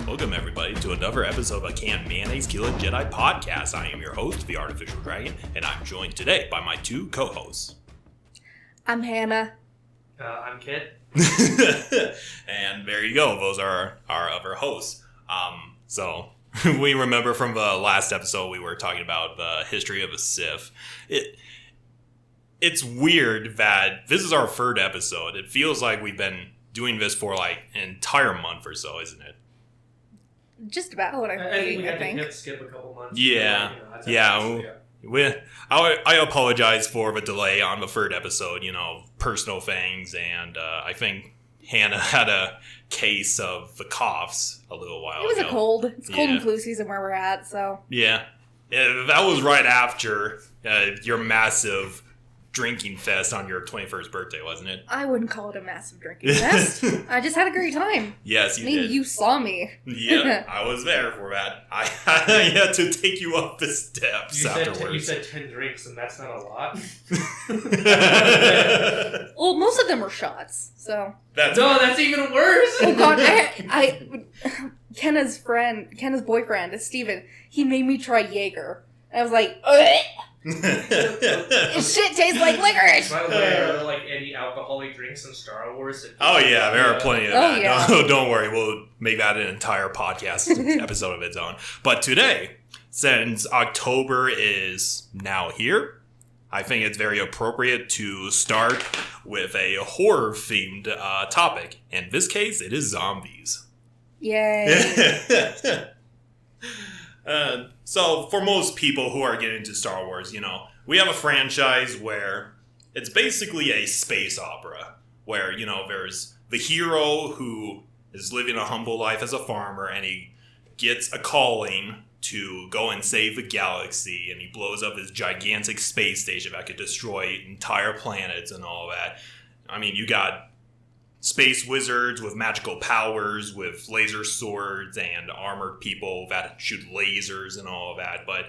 Welcome, everybody, to another episode of a Can't Mayonnaise Kill a Jedi podcast. I am your host, the Artificial Dragon, and I'm joined today by my two co-hosts. I'm Hannah. I'm Kit. And there you go. Those are our other hosts. So, we remember from the last episode we were talking about the history of the Sith. It's weird that this is our third episode. It feels like we've been doing this for like an entire month or so, isn't it? Just about, I think we had to skip a couple months. Yeah. I apologize for the delay on the third episode, personal things, and I think Hannah had a case of the coughs a little while ago. It was a cold. It's cold and flu season where we're at, so. Yeah. That was right after your massive drinking fest on your 21st birthday, wasn't it? I wouldn't call it a massive drinking fest. I just had a great time. Yes, you Maybe did. you saw me. Yeah, I was there for that. I had to take you up the steps afterwards. You said 10 drinks, and that's not a lot. Well, most of them were shots, so. That's even worse. Oh god, Kenna's boyfriend is Steven. He made me try Jaeger. And I was like, ugh! This shit tastes like licorice! By the way, are there like any alcoholic drinks in Star Wars? Oh yeah, there are plenty of that. Yeah. Don't worry, we'll make that an entire podcast episode of its own. But today, since October is now here, I think it's very appropriate to start with a horror-themed topic. In this case, it is zombies. Yay. So, for most people who are getting into Star Wars, we have a franchise where it's basically a space opera. Where, there's the hero who is living a humble life as a farmer, and he gets a calling to go and save the galaxy, and he blows up his gigantic space station that could destroy entire planets and all that. I mean, you got space wizards with magical powers, with laser swords, and armored people that shoot lasers and all of that. But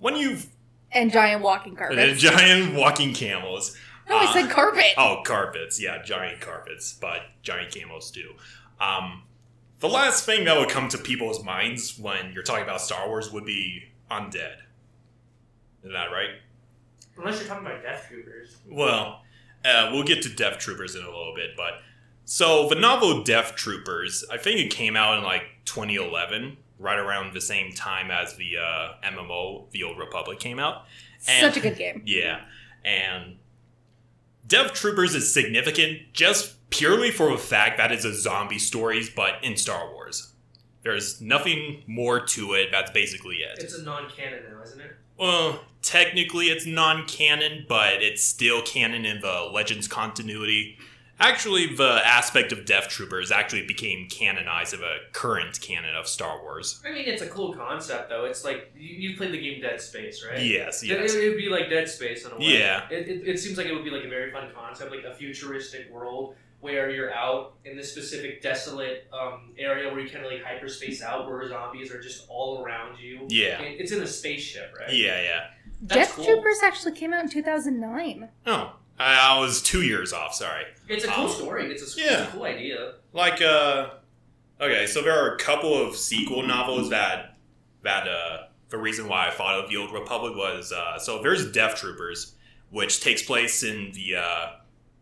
when you've... And giant walking carpets. Giant walking camels. No, I said carpet. Oh, carpets. Yeah, giant carpets. But giant camels too. The last thing that would come to people's minds when you're talking about Star Wars would be undead. Isn't that right? Unless you're talking about Death Troopers. Well... we'll get to Death Troopers in a little bit, but... So, the novel Death Troopers, I think it came out in, 2011, right around the same time as the MMO, The Old Republic, came out. Such a good game. Yeah, and Death Troopers is significant just purely for the fact that it's a zombie stories, but in Star Wars. There's nothing more to it, that's basically it. It's a non-canon now, isn't it? Well, technically it's non-canon, but it's still canon in the Legends continuity. Actually, the aspect of Death Troopers actually became canonized in the current canon of Star Wars. I mean, it's a cool concept, though. It's like, you played the game Dead Space, right? Yes. It would be like Dead Space in a way. Yeah. It seems like it would be like a very fun concept, like a futuristic world where you're out in this specific desolate area where you kind of like hyperspace out, where zombies are just all around you. Yeah. And it's in a spaceship, right? Yeah. Death Troopers actually came out in 2009. Oh. I was 2 years off, sorry. It's a cool story. It's a cool idea. Okay, so there are a couple of sequel novels that the reason why I thought of The Old Republic was, so there's Death Troopers, which takes place in the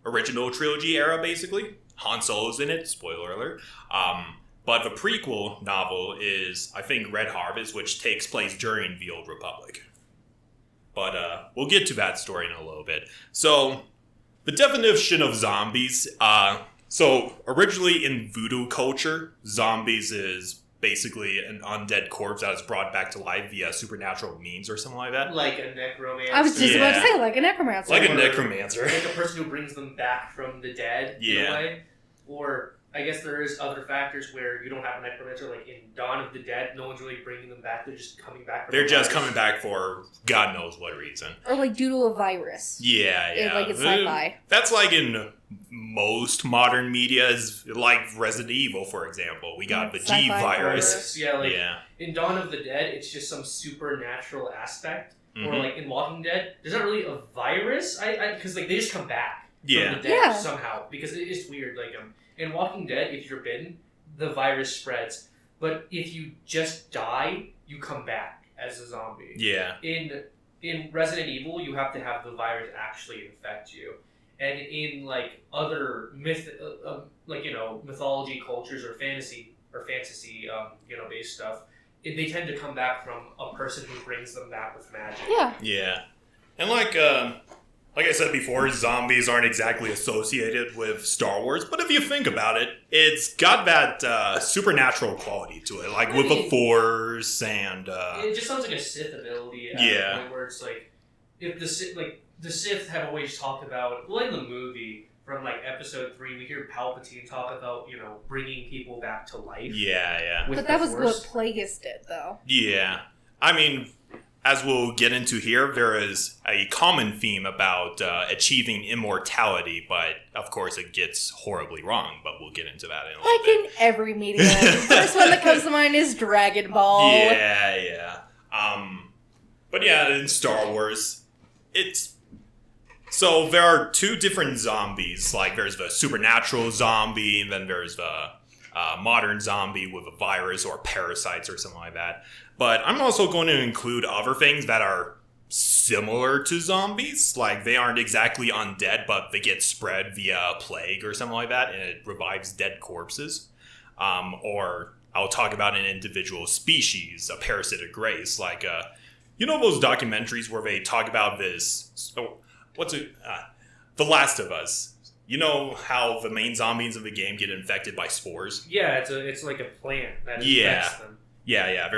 original trilogy era, basically. Han Solo's in it, spoiler alert. But the prequel novel is, I think, Red Harvest, which takes place during The Old Republic. But we'll get to that story in a little bit. So, the definition of zombies. So, originally in voodoo culture, zombies is basically an undead corpse that is brought back to life via supernatural means or something like that. Like a necromancer. I was just about to say, like a necromancer. Like a necromancer. Like a person who brings them back from the dead, in a way. Or... I guess there is other factors where you don't have a necromancer, like in Dawn of the Dead, no one's really bringing them back, they're just coming back. They're just coming back for God knows what reason. Or like due to a virus. Yeah. Like it's sci-fi. That's like in most modern media, is like Resident Evil, for example. We got the G virus. Yeah, in Dawn of the Dead, it's just some supernatural aspect. Mm-hmm. Or like in Walking Dead, there's not really a virus, because like they just come back from the dead somehow, because it's weird, like in Walking Dead, if you're bitten, the virus spreads. but if you just die, you come back as a zombie. Yeah. In Resident Evil, you have to have the virus actually infect you. And in like other mythology cultures or fantasy based stuff, they tend to come back from a person who brings them back with magic. Yeah. Yeah. And like I said before, zombies aren't exactly associated with Star Wars, but if you think about it, it's got that supernatural quality to it, like with the Force and... It just sounds like a Sith ability at the point where it's like, if the Sith have always talked about, well, in the movie, from like episode 3, we hear Palpatine talk about, bringing people back to life. Yeah. But that was what Plagueis did, though. Yeah. I mean... As we'll get into here, there is a common theme about achieving immortality, but of course it gets horribly wrong, but we'll get into that in a little bit. Like in every medium. The first one that comes to mind is Dragon Ball. Yeah. But yeah, in Star Wars, it's... So there are two different zombies. Like there's the supernatural zombie, and then there's the modern zombie with a virus or parasites or something like that. But I'm also going to include other things that are similar to zombies. Like, they aren't exactly undead, but they get spread via plague or something like that, and it revives dead corpses. Or I'll talk about an individual species, a parasitic race. Like, those documentaries where they talk about this... The Last of Us. You know how the main zombies of the game get infected by spores? Yeah, it's like a plant that infects them. Yeah.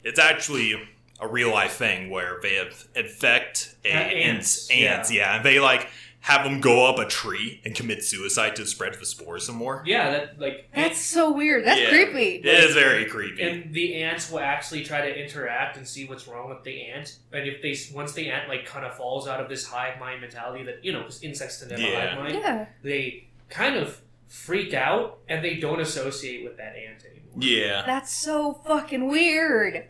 It's actually a real life thing where they infect ants. Yeah, and they like have them go up a tree and commit suicide to spread the spores some more. Yeah, that's so weird. That's creepy. It is very creepy. And the ants will actually try to interact and see what's wrong with the ant. And once the ant like kind of falls out of this hive mind mentality that because insects tend to have a hive mind, they kind of freak out and they don't associate with that ant anymore. Yeah, that's so fucking weird.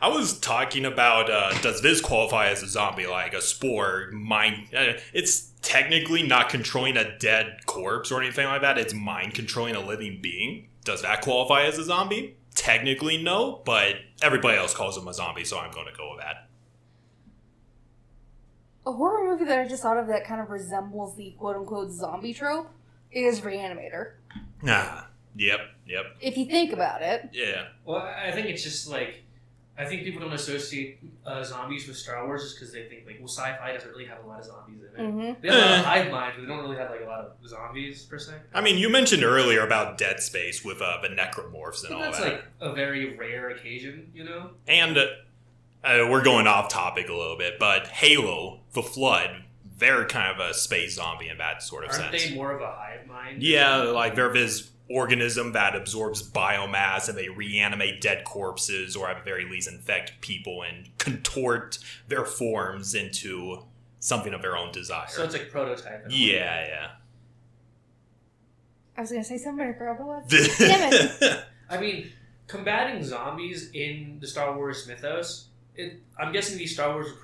I was talking about, does this qualify as a zombie? Like a spore, it's technically not controlling a dead corpse or anything like that. It's mind controlling a living being. Does that qualify as a zombie? Technically, no, but everybody else calls him a zombie, so I'm going to go with that. A horror movie that I just thought of that kind of resembles the quote-unquote zombie trope is Reanimator. Yep. If you think about it. Yeah. Well, I think it's just like... I think people don't associate zombies with Star Wars just because they think, like, well, sci-fi doesn't really have a lot of zombies in it. Mm-hmm. They have a lot of hive mind, but they don't really have, like, a lot of zombies, per se. I mean, you mentioned earlier about Dead Space with the necromorphs and all that. That's, like, a very rare occasion, And we're going off topic a little bit, but Halo, The Flood, they're kind of a space zombie in that sort of sense. Aren't they more of a hive mind? Yeah, like, they're this organism that absorbs biomass and they reanimate dead corpses or at the very least infect people and contort their forms into something of their own desire. So it's like prototype. Yeah. I was going to say something, I forgot what it was. Damn it. I mean, combating zombies in the Star Wars mythos, I'm guessing these zombies are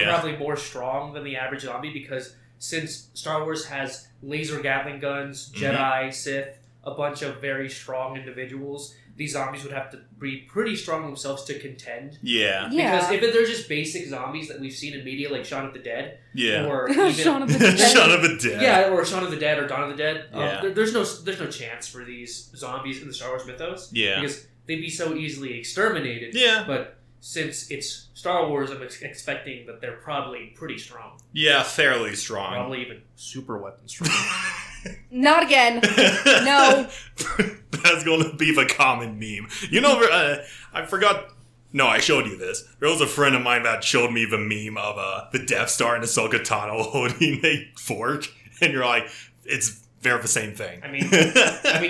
probably more strong than the average zombie because since Star Wars has laser Gatling guns, Jedi, Sith, a bunch of very strong individuals, these zombies would have to be pretty strong themselves to contend. Yeah. Because if they're just basic zombies that we've seen in media like Shaun of the Dead, or even Shaun of the Dead. Shaun of the Dead. Yeah, or Shaun of the Dead or Dawn of the Dead. Yeah. There's no chance for these zombies in the Star Wars mythos. Yeah. Because they'd be so easily exterminated. Yeah. But since it's Star Wars, I'm expecting that they're probably pretty strong. Yeah, fairly strong. Probably even super weapon strong. Not again. No. That's going to be the common meme. I forgot. No, I showed you this. There was a friend of mine that showed me the meme of the Death Star and Ahsoka Tano holding a fork, and you're like, they're the same thing. I mean,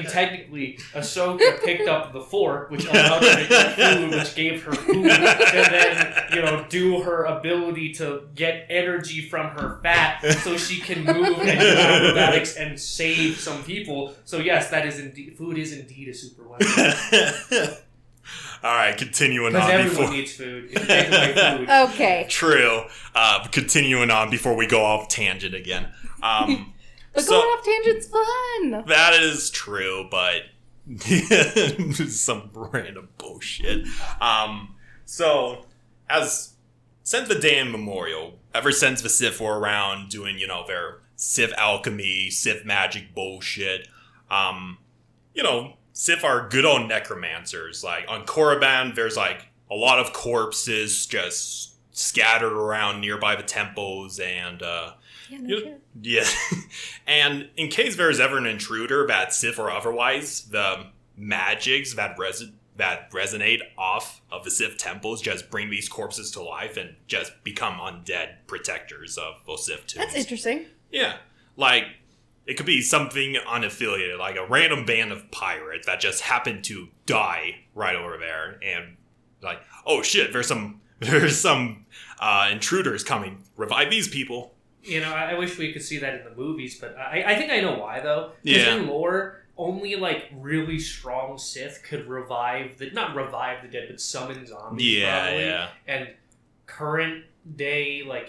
technically, Ahsoka picked up the fork, which allowed her to eat food, which gave her food, and then, do her ability to get energy from her fat so she can move and do acrobatics and save some people. So yes, food is indeed a super weapon. All right, continuing on. Because everyone needs food. If you take away food. Okay. True. Continuing on before we go off tangent again. But going off tangent's fun. That is true, but some random bullshit. So, since the day immemorial, ever since the Sith were around doing, their Sith alchemy, Sith magic bullshit, Sith are good old necromancers. Like, on Korriban, there's, like, a lot of corpses just scattered around nearby the temples, and, yeah. And in case there's ever an intruder, that Sith or otherwise, the magics that resonate off of the Sith temples just bring these corpses to life and just become undead protectors of those Sith tombs. That's interesting. Yeah. Like, it could be something unaffiliated, like a random band of pirates that just happened to die right over there, and like, oh shit, there's some intruders coming. Revive these people. I wish we could see that in the movies, but I think I know why, though. Because in lore, only, like, really strong Sith could not revive the dead, but summon zombies, probably. Yeah. And current day, like,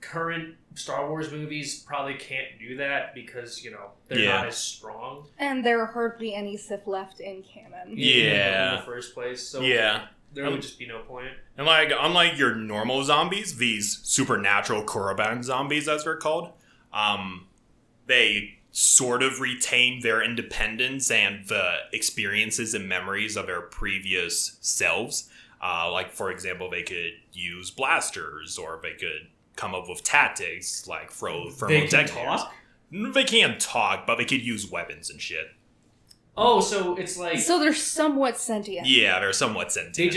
current Star Wars movies probably can't do that because, they're not as strong. And there are hardly any Sith left in canon. Yeah. In the first place, so... Yeah. There would just be no point. And, like, unlike your normal zombies, these supernatural Korriban zombies, as they're called, they sort of retain their independence and the experiences and memories of their previous selves. Like, for example, they could use blasters, or they could come up with tactics, like throw thermal detonators. They can't talk, but they could use weapons and shit. Oh, so it's like... So they're somewhat sentient. Yeah, they're somewhat sentient. They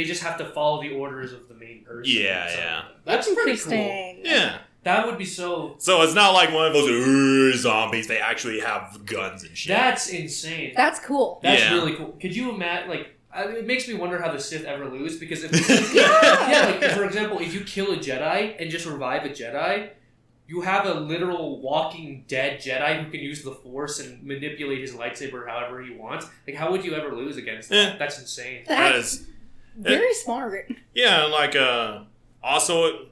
just have to follow the orders of the main person. Yeah. That's pretty cool. Yeah. That would be so... So it's not like one of those zombies. They actually have guns and shit. That's insane. That's cool. That's really cool. Could you imagine, like... it makes me wonder how the Sith ever lose, because if... like, for example, if you kill a Jedi and just revive a Jedi... You have a literal walking dead Jedi who can use the Force and manipulate his lightsaber however he wants. Like, how would you ever lose against that? That's insane. That's very smart. Yeah, like, also,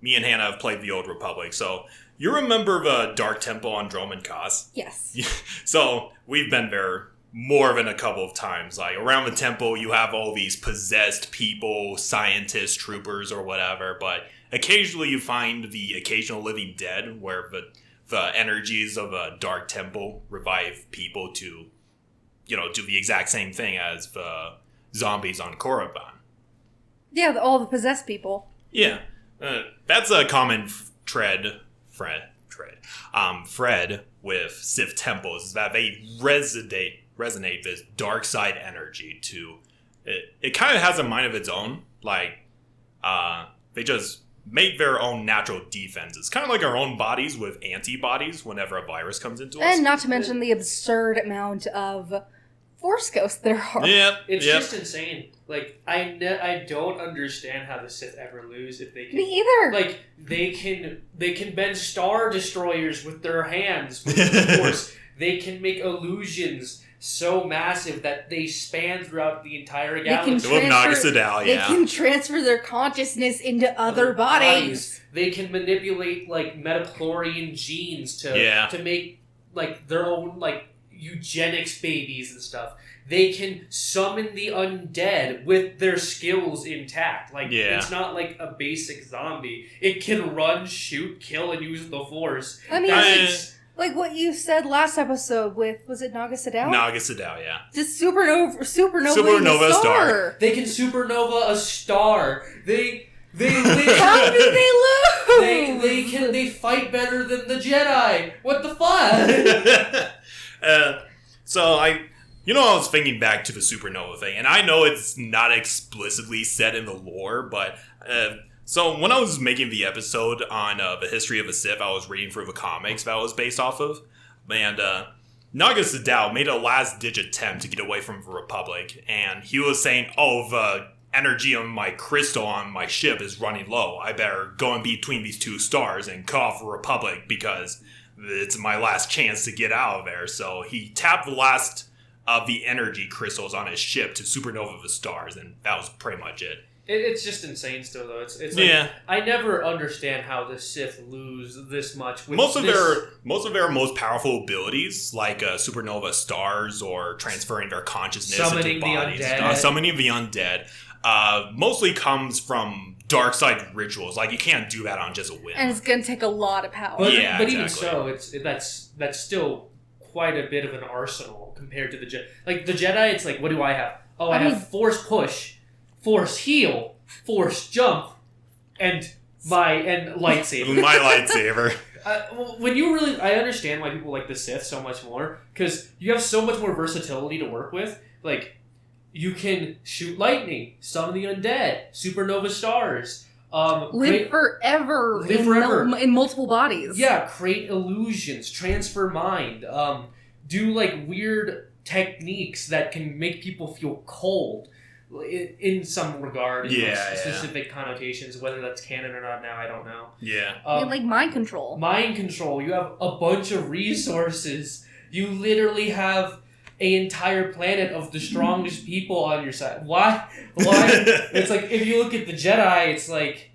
me and Hannah have played the Old Republic, so you remember the Dark Temple on Dromund Kaas? Yes. So, we've been there more than a couple of times. Like, around the temple, you have all these possessed people, scientists, troopers, or whatever, but... Occasionally you find the occasional living dead where the energies of a dark temple revive people to, do the exact same thing as the zombies on Korriban. Yeah, all the possessed people. Yeah. That's a common thread with Sith temples, is that they resonate this dark side energy to... It kind of has a mind of its own. Like, they just... make their own natural defenses. Kind of like our own bodies with antibodies whenever a virus comes into us. And not to mention the absurd amount of Force ghosts there are. It's just insane. Like, I don't understand how the Sith ever lose if they can... Me either! Like, they can bend Star Destroyers with their hands with the Force. They can make illusions so massive that they span throughout the entire galaxy. They can transfer their consciousness into other bodies. They can manipulate, like, metachlorian genes to make, like, their own, like, eugenics babies and stuff. They can summon the undead with their skills intact. Like, it's not like a basic zombie. It can run, shoot, kill, and use the Force. I mean, like what you said last episode with, was it Naga Sadow? Naga Sadow, yeah. Just supernova star. They can supernova a star. They how do they lose? They fight better than the Jedi. What the fuck? I was thinking back to the supernova thing, and I know it's not explicitly said in the lore, but so when I was making the episode on the history of the Sith, I was reading through the comics that it was based off of, and Naga Sadow made a last-ditch attempt to get away from the Republic, and he was saying, the energy on my crystal on my ship is running low. I better go in between these two stars and cut off the Republic because it's my last chance to get out of there. So he tapped the last of the energy crystals on his ship to supernova the stars, and that was pretty much it. It's just insane still, though. It's like, I never understand how the Sith lose this much. With most of their most powerful abilities, like supernova stars or transferring their consciousness into bodies, summoning the undead, mostly comes from dark side rituals. Like, you can't do that on just a whim. And it's going to take a lot of power. But exactly. Even so, that's still quite a bit of an arsenal compared to the Jedi. Like, the Jedi, it's like, what do I have? Oh, I have Force Push, Force Heal, Force Jump, and lightsaber. My lightsaber. When you really... I understand why people like the Sith so much more, because you have so much more versatility to work with. Like, you can shoot lightning, summon the undead, supernova stars... live forever in multiple bodies. Yeah, create illusions, transfer mind, do like weird techniques that can make people feel cold in some regard, specific connotations. Whether that's canon or not now, I don't know. Yeah. Like mind control. Mind control. You have a bunch of resources. You literally have an entire planet of the strongest people on your side. Why? It's like, if you look at the Jedi, it's like,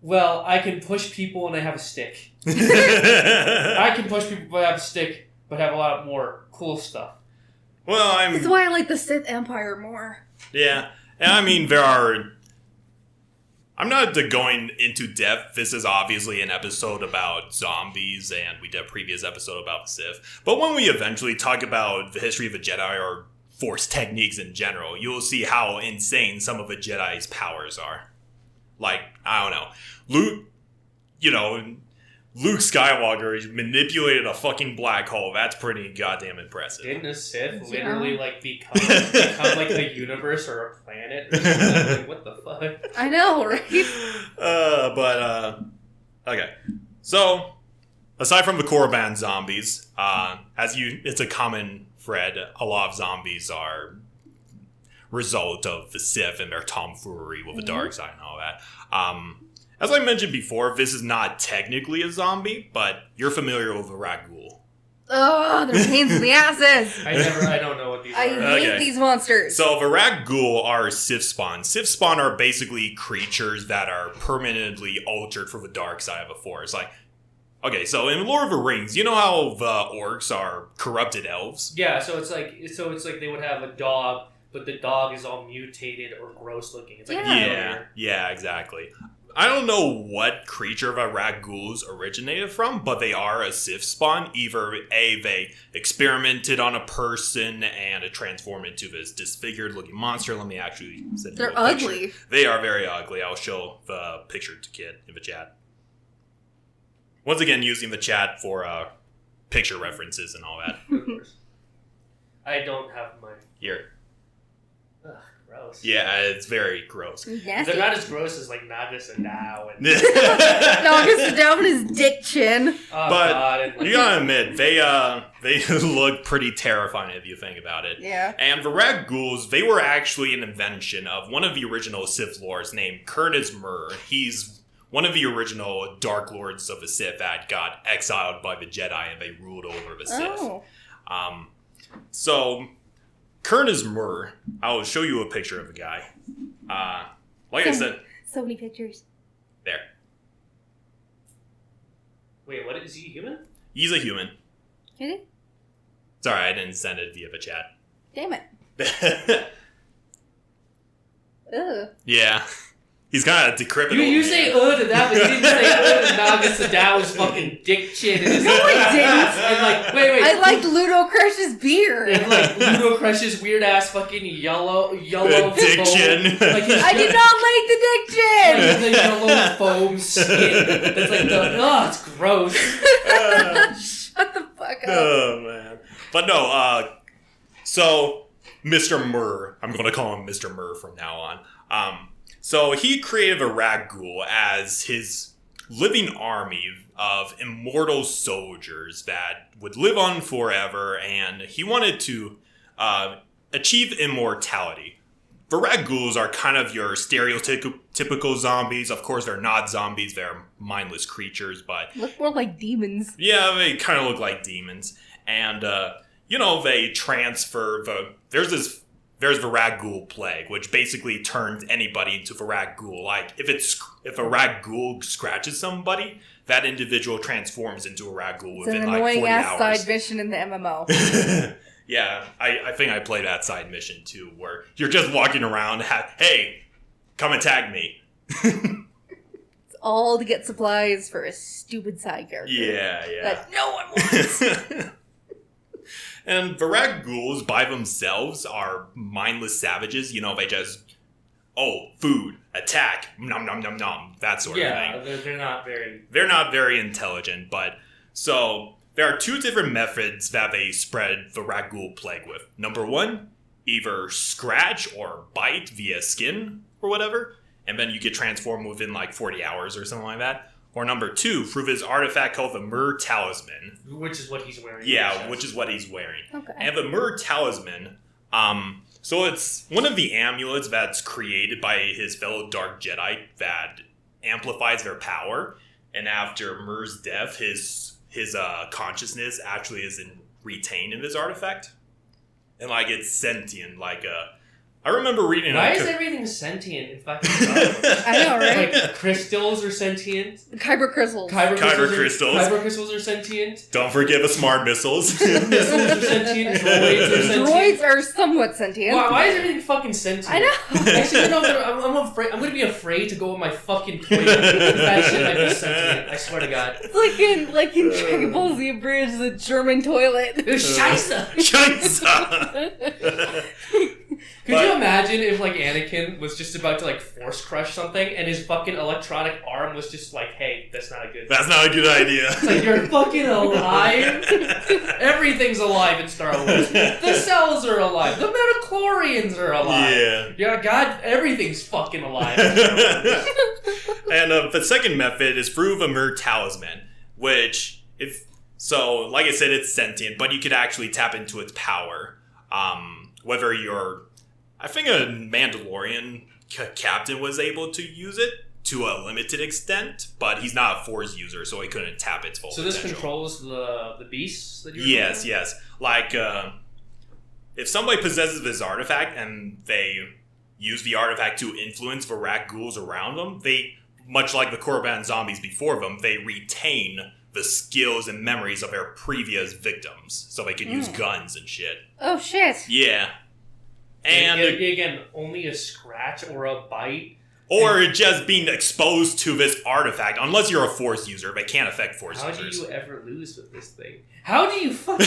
well, I can push people and I have a stick. I can push people but I have a stick, but have a lot more cool stuff. Well, That's why I like the Sith Empire more. Yeah. And I mean, there are... I'm not going into depth. This is obviously an episode about zombies, and we did a previous episode about the Sith. But when we eventually talk about the history of the Jedi or Force techniques in general, you'll see how insane some of the Jedi's powers are. Like, I don't know. Luke Skywalker manipulated a fucking black hole. That's pretty goddamn impressive. Didn't a Sith literally become like a universe or a planet? Or something? Like, what the fuck? I know, right? Okay. So, aside from the core band zombies, it's a common thread. A lot of zombies are result of the Sith and their tomfoolery with the dark side and all that. As I mentioned before, this is not technically a zombie, but you're familiar with a Ghoul. Oh, they're pains in the asses. I don't know what these are. I hate these monsters. So the Ghoul are Sith spawn. Sith spawn are basically creatures that are permanently altered for the dark side of the Force. Like, okay, so in Lord of the Rings, you know how the orcs are corrupted elves? Yeah, so it's like they would have a dog, but the dog is all mutated or gross looking. It's like yeah, exactly. I don't know what creature the Ghouls originated from, but they are a Sith spawn. Either they experimented on a person and it transformed into this disfigured looking monster. Let me actually send you a picture. They're ugly. They are very ugly. I'll show the picture to Kid in the chat. Once again, using the chat for picture references and all that. Of course. I don't have mine. Here. Ugh, gross. Yeah, it's very gross. Nasty. They're not as gross as like Naga Sadao and Naga Sadao and his dick chin. Oh, but God. You gotta admit, they look pretty terrifying if you think about it. Yeah. And the Ghouls, they were actually an invention of one of the original Sith lords named Myrrh. He's one of the original Dark Lords of the Sith that got exiled by the Jedi and they ruled over the Sith. Oh. So Myrrh, I'll show you a picture of the guy. I said... So many pictures. There. Wait, what is he, human? He's a human. Is he? Sorry, I didn't send it via the chat. Damn it. Ugh. Yeah. He's kind of decrepit. You say to that, but you didn't say to Naga Sadao's fucking dick chin. And no, I didn't. And like, wait. I liked Ludo Crush's beard. And like Ludo Crush's weird ass fucking yellow dick foam. chin. Like I did not like the dick chin. Like the yellow foam skin. That's like it's gross. Shut the fuck up. Oh man. But no, so Mr. Myrrh, I'm gonna call him Mr. Myrrh from now on. So he created the Ghoul as his living army of immortal soldiers that would live on forever, and he wanted to achieve immortality. The Ghouls are kind of your stereotypical zombies. Of course, they're not zombies, they're mindless creatures, but... Look more like demons. Yeah, they kind of look like demons. And, they transfer There's there's Varag Ghoul Plague, which basically turns anybody into Varag Ghoul. Like, if a Rag Ghoul scratches somebody, that individual transforms into a Rag Ghoul It's within an like 40 annoying ass hours. side mission in the MMO. Yeah, I think I played that side mission too, where you're just walking around, hey, come attack me. It's all to get supplies for a stupid side character. Yeah. That no one wants. And Varag Ghouls by themselves are mindless savages. They just, food, attack, nom nom nom nom, that sort of thing. Yeah, they're not very... They're not very intelligent, but... So, there are two different methods that they spread the Varag Ghoul Plague with. Number one, either scratch or bite via skin or whatever, and then you get transformed within like 40 hours or something like that. Or number two, through this artifact called the Myrrh Talisman. Which is what he's wearing. Yeah, which is what he's wearing. Okay. And the Myrrh Talisman, so it's one of the amulets that's created by his fellow Dark Jedi that amplifies their power. And after Myrrh's death, his consciousness actually is retained in this artifact. And like it's sentient, I remember reading... Why is everything sentient in fucking Star Wars? I know, right? Like, crystals are sentient. Kyber crystals. Kyber crystals. Kyber crystals are sentient. Don't forget the smart missiles. Missiles are sentient. Droids are sentient. Droids are somewhat sentient. Why is everything fucking sentient? I know. Actually, I'm afraid. I'm gonna be afraid to go with my fucking plane. That shit might be sentient. I swear to God. It's like in Dragon Ball Z Bridge, the German toilet. Scheisse! Scheisse! Could you imagine if Anakin was just about to force crush something and his fucking electronic arm was just like, hey, that's not a good idea. It's like, you're fucking alive? Everything's alive in Star Wars. The cells are alive. The midichlorians are alive. Yeah, God, everything's fucking alive in Star Wars. And the second method is through the Myrrh Talisman, which, like I said, it's sentient, but you could actually tap into its power. Whether you're... I think a Mandalorian captain was able to use it to a limited extent, but he's not a Force user, so he couldn't tap its full potential. So this controls the beasts that you're Yes. Like, if somebody possesses this artifact and they use the artifact to influence Varag Ghouls around them, they, much like the Korriban zombies before them, they retain the skills and memories of their previous victims, so they can use guns and shit. Oh, shit. Yeah. And again, only a scratch or a bite. Or just being exposed to this artifact. Unless you're a Force user, they can't affect Force users. How do you ever lose with this thing? How do you fucking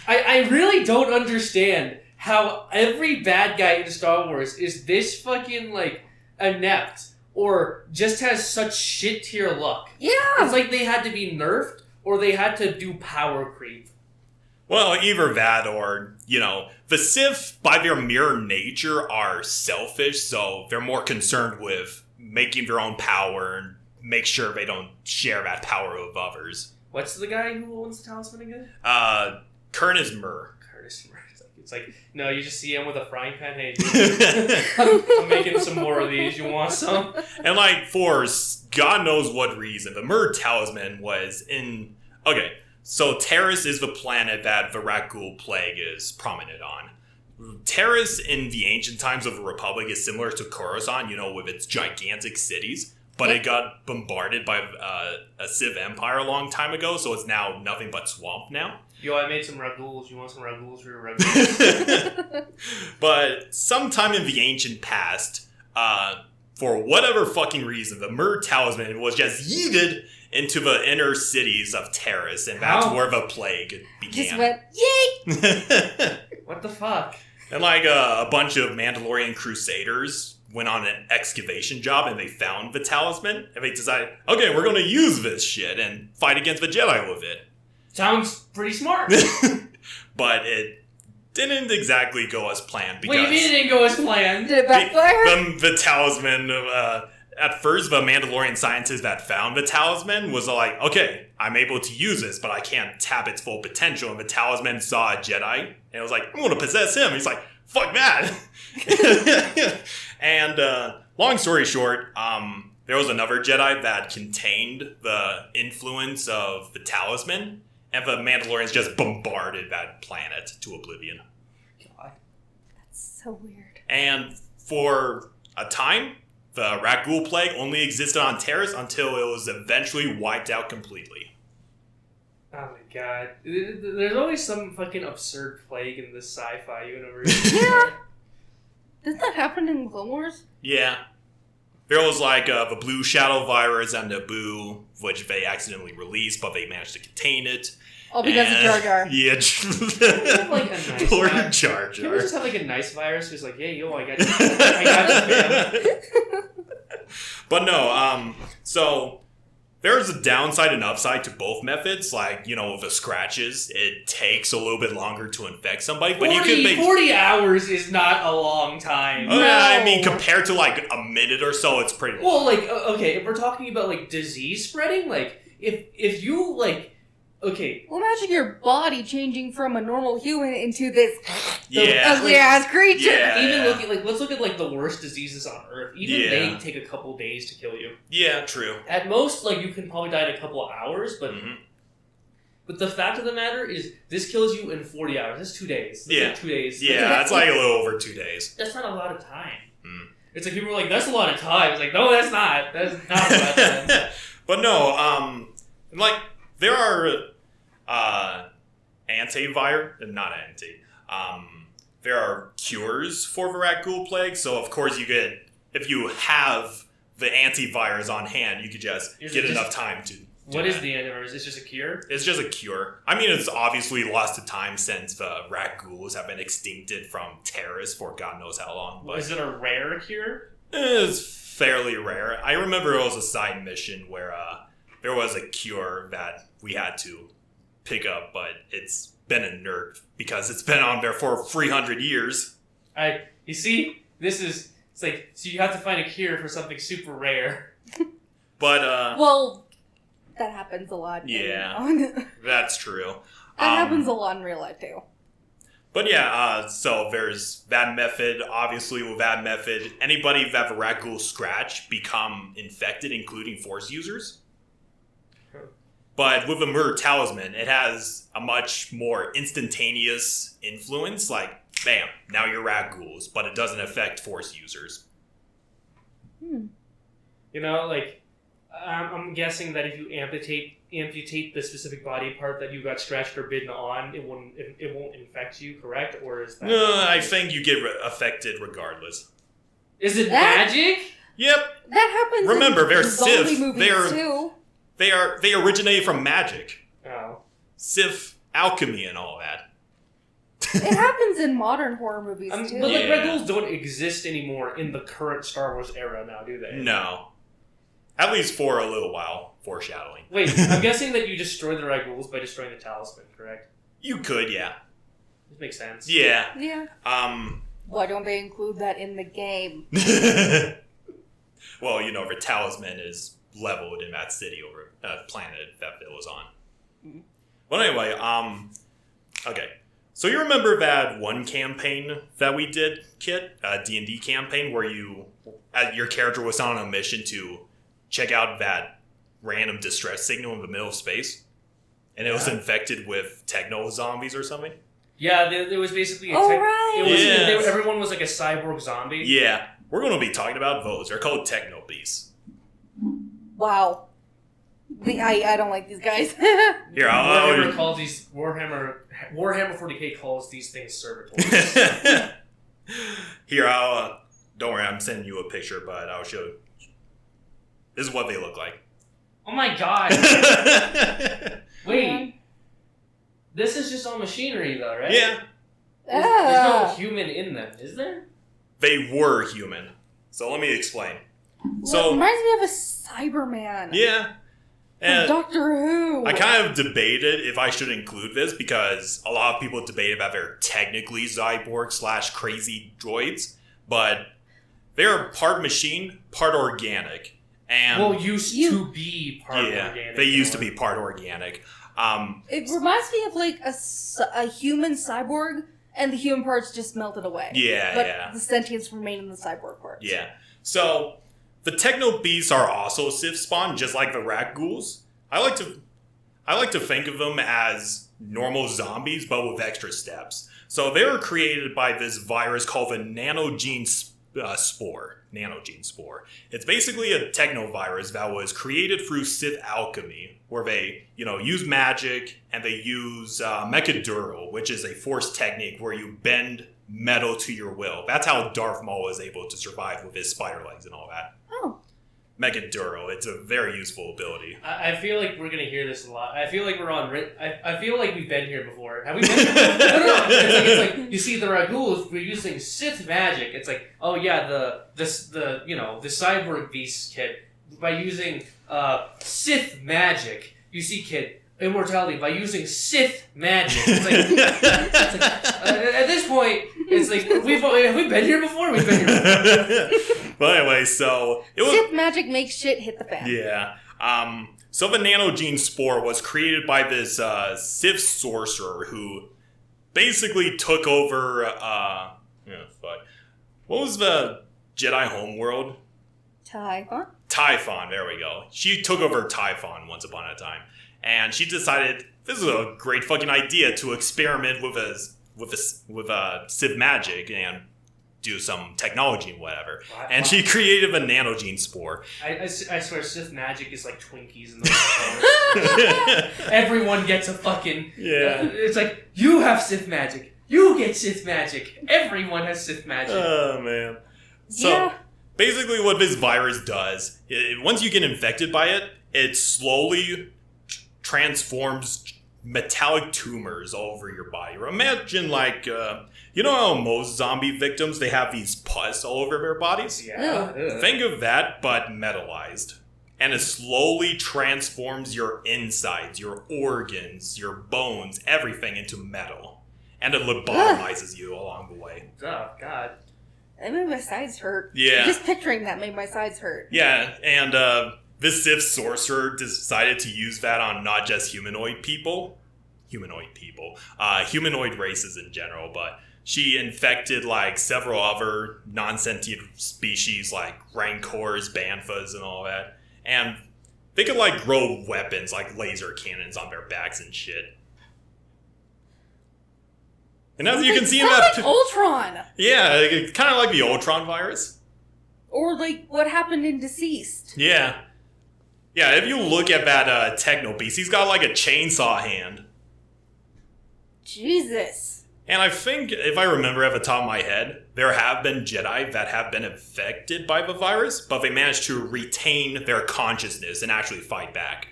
I really don't understand how every bad guy in Star Wars is this fucking, inept. Or just has such shit tier luck. Yeah. It's like they had to be nerfed, or they had to do power creep. Well, either that or, the Sith, by their mere nature, are selfish, so they're more concerned with making their own power and make sure they don't share that power with others. What's the guy who owns the talisman again? Curtis Myrrh. It's like, no, you just see him with a frying pan. Hey, dude, I'm making some more of these. You want some? And, for God knows what reason, the Myrrh Talisman was in... Okay. So Terrace is the planet that the Varag Ghoul Plague is prominent on. Terrace in the ancient times of the Republic is similar to Coruscant, with its gigantic cities, but it got bombarded by a Civ Empire a long time ago, so it's now nothing but swamp now. Yo, I made some Red Ghouls. You want some Red Ghouls for your Red Ghouls? But sometime in the ancient past, for whatever fucking reason, the Myrrh Talisman was just yeeted into the inner cities of Terrace, and that's where the plague began. Just went, yay! What the fuck? And a bunch of Mandalorian crusaders went on an excavation job, and they found the talisman, and they decided, okay, we're going to use this shit and fight against the Jedi with it. Sounds pretty smart. But it didn't exactly go as planned. Because what do you mean it didn't go as planned? Did it backfire? The talisman... At first, the Mandalorian scientist that found the talisman was like, okay, I'm able to use this, but I can't tap its full potential. And the talisman saw a Jedi, and it was like, I'm going to possess him. He's like, fuck that. And long story short, there was another Jedi that contained the influence of the talisman, and the Mandalorians just bombarded that planet to oblivion. So weird. And for a time, the rat ghoul plague only existed on Terrace until it was eventually wiped out completely. Oh my god. There's always some fucking absurd plague in this sci-fi universe. Yeah. Doesn't that happen in Clone Wars? Yeah. There was like the blue shadow virus and the boo, which they accidentally released, but they managed to contain it. All because of Jar Jar. Yeah. Like a nice Poor virus. Jar Can we Jar. just have like a nice virus who's like, hey, yo, I got you. I got you, man. But no, so there's a downside and upside to both methods. Like, with the scratches, it takes a little bit longer to infect somebody. But 40 hours is not a long time. No. I mean, compared to like a minute or so, it's pretty long. Well, like, okay, if we're talking about like disease spreading, like, if you like, okay. Well, imagine your body changing from a normal human into this Yeah. ugly ass creature. Yeah. Even let's look at like the worst diseases on Earth. Even Yeah. they take a couple days to kill you. Yeah, true. At most, like, you can probably die in a couple of hours, but Mhm. but the fact of the matter is, this kills you in 40 hours. That's 2 days. That's Yeah. like 2 days. Yeah, that's like a little over 2 days. That's not a lot of time. Mm. It's like people are like, that's a lot of time. It's like, no, that's not. That's not a lot of time. But no, like, there are there are cures for the rat ghoul plague, so of course if you have the antivirus on hand, you could just Is get it just- enough time to do What is that. the end of it? Is it just a cure? It's just a cure. I mean, it's obviously lost to time since the rat ghouls have been extincted from Terrace for God knows how long, but Is it a rare cure? it's fairly rare. I remember it was a side mission where there was a cure that we had to pick up, but it's been a nerf because it's been on there for 300 years. You see, it's like, so you have to find a cure for something super rare. But, Well, that happens a lot. Yeah. That that's true. happens a lot in real life, too. But yeah, so there's that method. Obviously, with that method, anybody that the rat ghoul scratch become infected, including Force users. But with the Myrrh Talisman, it has a much more instantaneous influence. Like, bam, now you're rat ghouls, but it doesn't affect Force users. Hmm. You know, like, I'm guessing that if you amputate the specific body part that you got scratched or bitten on, it won't infect you, correct? Or is that... I think you get affected regardless. Is it That- magic? Yep, That happens Remember, in they're zombie Sith. movies, too. they originated from magic, Oh. Sith alchemy, and all that. It happens in modern horror movies, too. But like Yeah. red ghouls don't exist anymore in the current Star Wars era now, do they? No, at least for a little while. Foreshadowing. Wait, I'm guessing that you destroy the red ghouls by destroying the talisman, correct? You could, yeah, This makes sense. yeah. Yeah. Um. Why don't they include that in the game? Well, the talisman is leveled in that city over planet that it was on. Mhm. But anyway, okay. So you remember that one campaign that we did, Kit? A D&D campaign where your character was on a mission to check out that random distress signal in the middle of space? And it was infected with techno zombies or something? Yeah, there was basically a Oh, tech- right. it was, Yes. everyone was like a cyborg zombie. Yeah. We're going to be talking about those. They're called Techno Beasts. Wow. I don't like these guys. Here, Warhammer calls these Warhammer 40k calls these things servitors. Here, don't worry, I'm sending you a picture, but I'll show you. This is what they look like. Oh my god! Yeah. Wait, this is just all machinery, though, right? Yeah, There's no Ah. human in them, is there? they were human. So let me explain. Well, So, it reminds me of a Cyberman. yeah. From And Doctor Who. I kind of debated if I should include this because a lot of people debated about they're technically cyborg / crazy droids, but they're part machine, part organic. And Well, used to be part yeah, organic. they used to be part organic. It reminds me of like a human cyborg, and the human parts just melted away. Yeah, but yeah. the sentience remained in the cyborg parts. Yeah. So the Techno Beasts are also Sith spawn, just like the rat ghouls. I I like to think of them as normal zombies, but with extra steps. So they were created by this virus called the Nanogene Spore. Nanogene Spore. It's basically a techno virus that was created through Sith alchemy, where they, use magic and they use Mechadural, which is a force technique where you bend metal to your will. That's how Darth Maul was able to survive with his spider legs and all that. Oh. Mechadural. It's a very useful ability. I feel like we're gonna hear this a lot. I feel like we're on. I feel like we've been here before. Have we been here? No. It's like you see the Raguls. We're using Sith magic. It's like, oh yeah, the cyborg beast kid by using Sith magic. You see, kid, immortality by using Sith magic. It's like at this point, it's like have we been here before? We've been here before. But anyway, so it was Sith magic makes shit hit the fan. Yeah. So the Nanogene Spore was created by this Sith sorcerer who basically took over. What was the Jedi homeworld? Typhon. There we go. She took over Typhon once upon a time, and she decided this is a great fucking idea to experiment with Sith magic and do some technology and whatever. And she created a Nanogene Spore. I swear Sith magic is like Twinkies in the everyone gets a fucking... Yeah. It's like, you have Sith magic. You get Sith magic. Everyone has Sith magic. Oh, man. So, basically what this virus does, once you get infected by it, it slowly transforms metallic tumors all over your body. Imagine how most zombie victims, they have these pus all over their bodies? Yeah. Think of that, but metallized. And it slowly transforms your insides, your organs, your bones, everything into metal. And it lobotomizes you along the way. Oh, God. That made my sides hurt. Yeah. Just picturing that made my sides hurt. Yeah, and this Sith sorcerer decided to use that on not just humanoid races in general, but she infected several other non-sentient species like Rancors, Banthas, and all that. And they could grow weapons like laser cannons on their backs and shit. And as you can see in that... Ultron! Yeah, it's kind of like the Ultron virus. Or what happened in Deceased. Yeah. Yeah, if you look at that Techno Beast, he's got a chainsaw hand. Jesus. And I think, if I remember at the top of my head, there have been Jedi that have been affected by the virus, but they managed to retain their consciousness and actually fight back.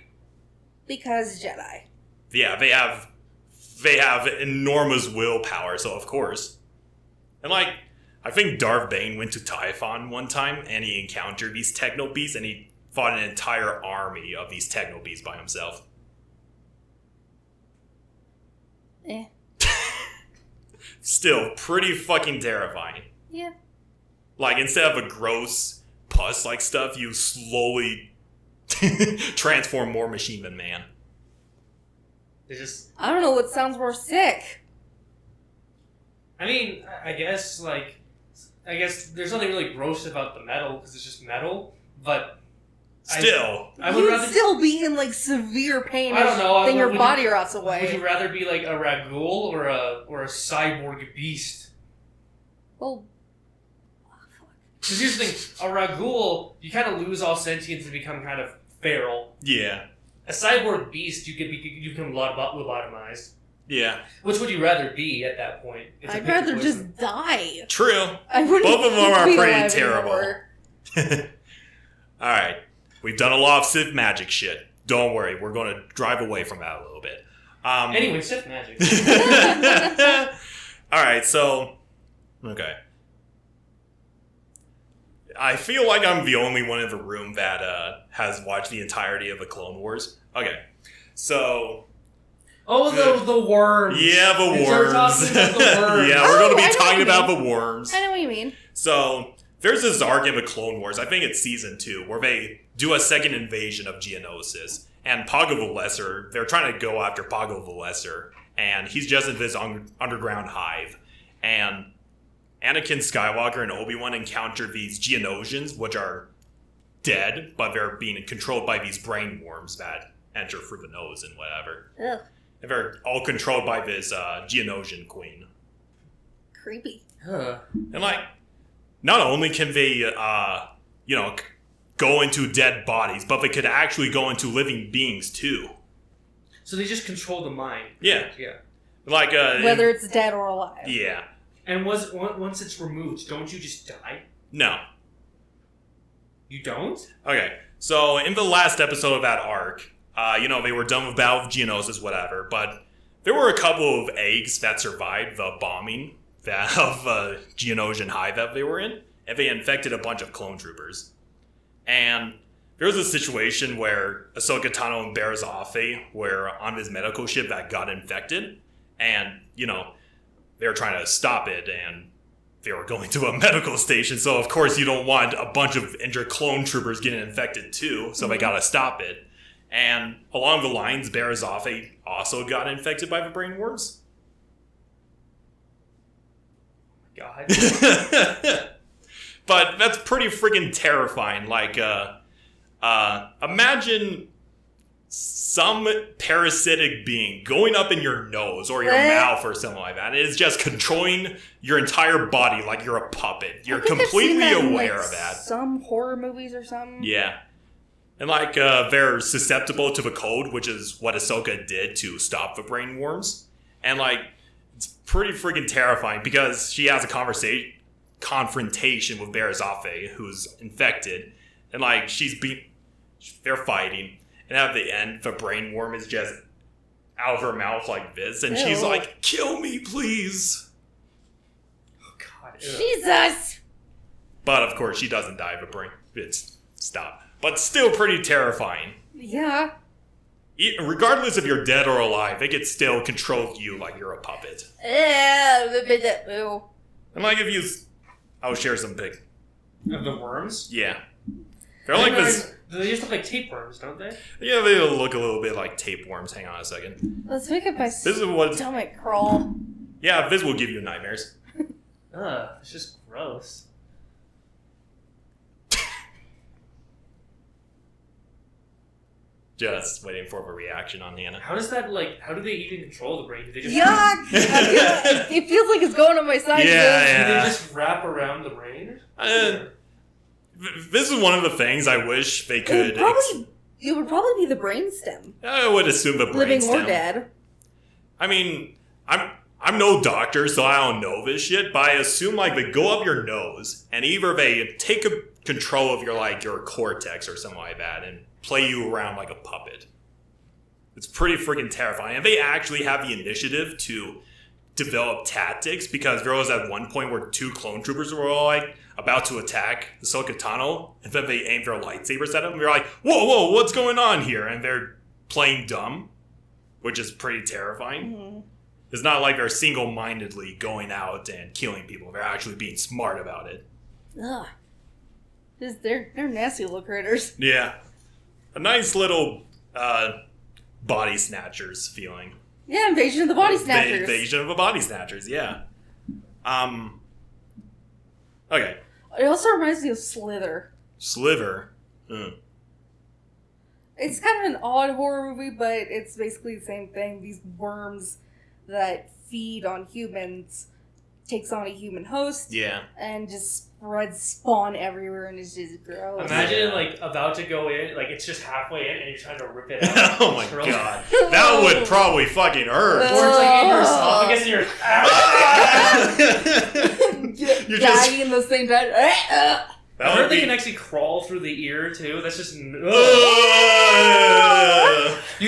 Because Jedi. Yeah, they have enormous willpower, so of course. And I think Darth Bane went to Typhon one time, and he encountered these Techno Beasts, and he fought an entire army of these Techno Beasts by himself. Still, pretty fucking terrifying. Yeah. Instead of a gross pus-like stuff, you slowly transform more machine than man. I don't know what sounds more sick. I mean, I guess there's nothing really gross about the metal, because it's just metal, but... Still. You'd still be in severe pain. I don't know. Then your body rots away. Would you rather be a Ragul or a cyborg beast? Well, because here's the thing: a Ragul, you kind of lose all sentience and become kind of feral. Yeah. A cyborg beast, you become lobotomized. Yeah. Which would you rather be at that point? I'd rather just die. True. Both of them are pretty terrible. All right. We've done a lot of Sith magic shit. Don't worry, we're going to drive away from that a little bit. Anyway, Sith magic. Alright, so... Okay. I feel like I'm the only one in the room that has watched the entirety of the Clone Wars. Okay, so... Oh, the worms. Yeah, the worms. Talking about the worms. Yeah, we're going to be talking about the worms. I know what you mean. So, there's this arc in the Clone Wars, I think it's season 2, where they do a second invasion of Geonosis. And Pago the Lesser, they're trying to go after Pago the Lesser. And he's just in this underground hive. And Anakin Skywalker and Obi-Wan encounter these Geonosians, which are dead, but they're being controlled by these brain worms that enter through the nose and whatever. Ugh. And they're all controlled by this Geonosian queen. Creepy. Huh. And like, not only can they, go into dead bodies, but they could actually go into living beings too. So they just control the mind. Yeah. Yeah. Like, Whether it's dead or alive. Yeah. And once it's removed, don't you just die? No. You don't? Okay. So in the last episode of that arc, they were done with Battle of Geonosis, whatever, but there were a couple of eggs that survived the bombing of Geonosian hive that they were in, and they infected a bunch of clone troopers. And there was a situation where Ahsoka Tano and Barazafe were on this medical ship that got infected, and, they were trying to stop it, and they were going to a medical station, so of course you don't want a bunch of injured clone troopers getting infected too, so they gotta stop it. And along the lines, Barazafe also got infected by the brain worms. God. But that's pretty freaking terrifying. Like, imagine some parasitic being going up in your nose or your mouth or something like that. It is just controlling your entire body like you're a puppet. You're completely aware of that. Some horror movies or something. Yeah. And like, they're susceptible to the cold, which is what Ahsoka did to stop the brain worms. And like, it's pretty freaking terrifying because she has a confrontation with Barazafe, who's infected. And like, they're fighting. And at the end, the brain worm is just out of her mouth like this. And she's like, kill me, please. Oh, God. Ew. Jesus! But of course, she doesn't die. The brain, it's stopped. But still pretty terrifying. Yeah. Regardless if you're dead or alive, they could still control you like you're a puppet. Ew. And like if you... I'll share some pic. Of the worms? Yeah. They're like this... They just look like tapeworms, don't they? Yeah, they look a little bit like tapeworms. Hang on a second. Let's make it my This is what... stomach crawl. Yeah, this will give you nightmares. Ugh, it's just gross. Just waiting for a reaction on Hannah. How does that, how do they even control the brain? Do they just... Yuck! It feels like it's going on my side. Yeah. Do they just wrap around the brain? This is one of the things I wish they could... It would probably be the brainstem. I would assume the brainstem. Living or dead. I mean, I'm no doctor, so I don't know this shit, but I assume, they go up your nose, and either they take control of your cortex or something like that, and play you around like a puppet. It's pretty freaking terrifying. And they actually have the initiative to develop tactics, because there was at one point where two clone troopers were all, about to attack Ahsoka Tano, and then they aimed their lightsabers at them. They're like, whoa, what's going on here? And they're playing dumb, which is pretty terrifying. Mm-hmm. It's not like they're single-mindedly going out and killing people. They're actually being smart about it. Ugh. They're nasty little critters. Yeah. A nice little body snatchers feeling. Yeah, Invasion of the Body Snatchers. Invasion of the Body Snatchers, yeah. Okay. It also reminds me of Slither. Sliver. It's kind of an odd horror movie, but it's basically the same thing. These worms that feed on humans takes on a human host. Yeah. And just spreads spawn everywhere, and it's just gross. Imagine about to go in, it's just halfway in, and you're trying to rip it out. Oh my god. That would probably fucking hurt. Or it's in your esophagus and you're... You're dying in the same time. I heard they can actually crawl through the ear, too. That's just... You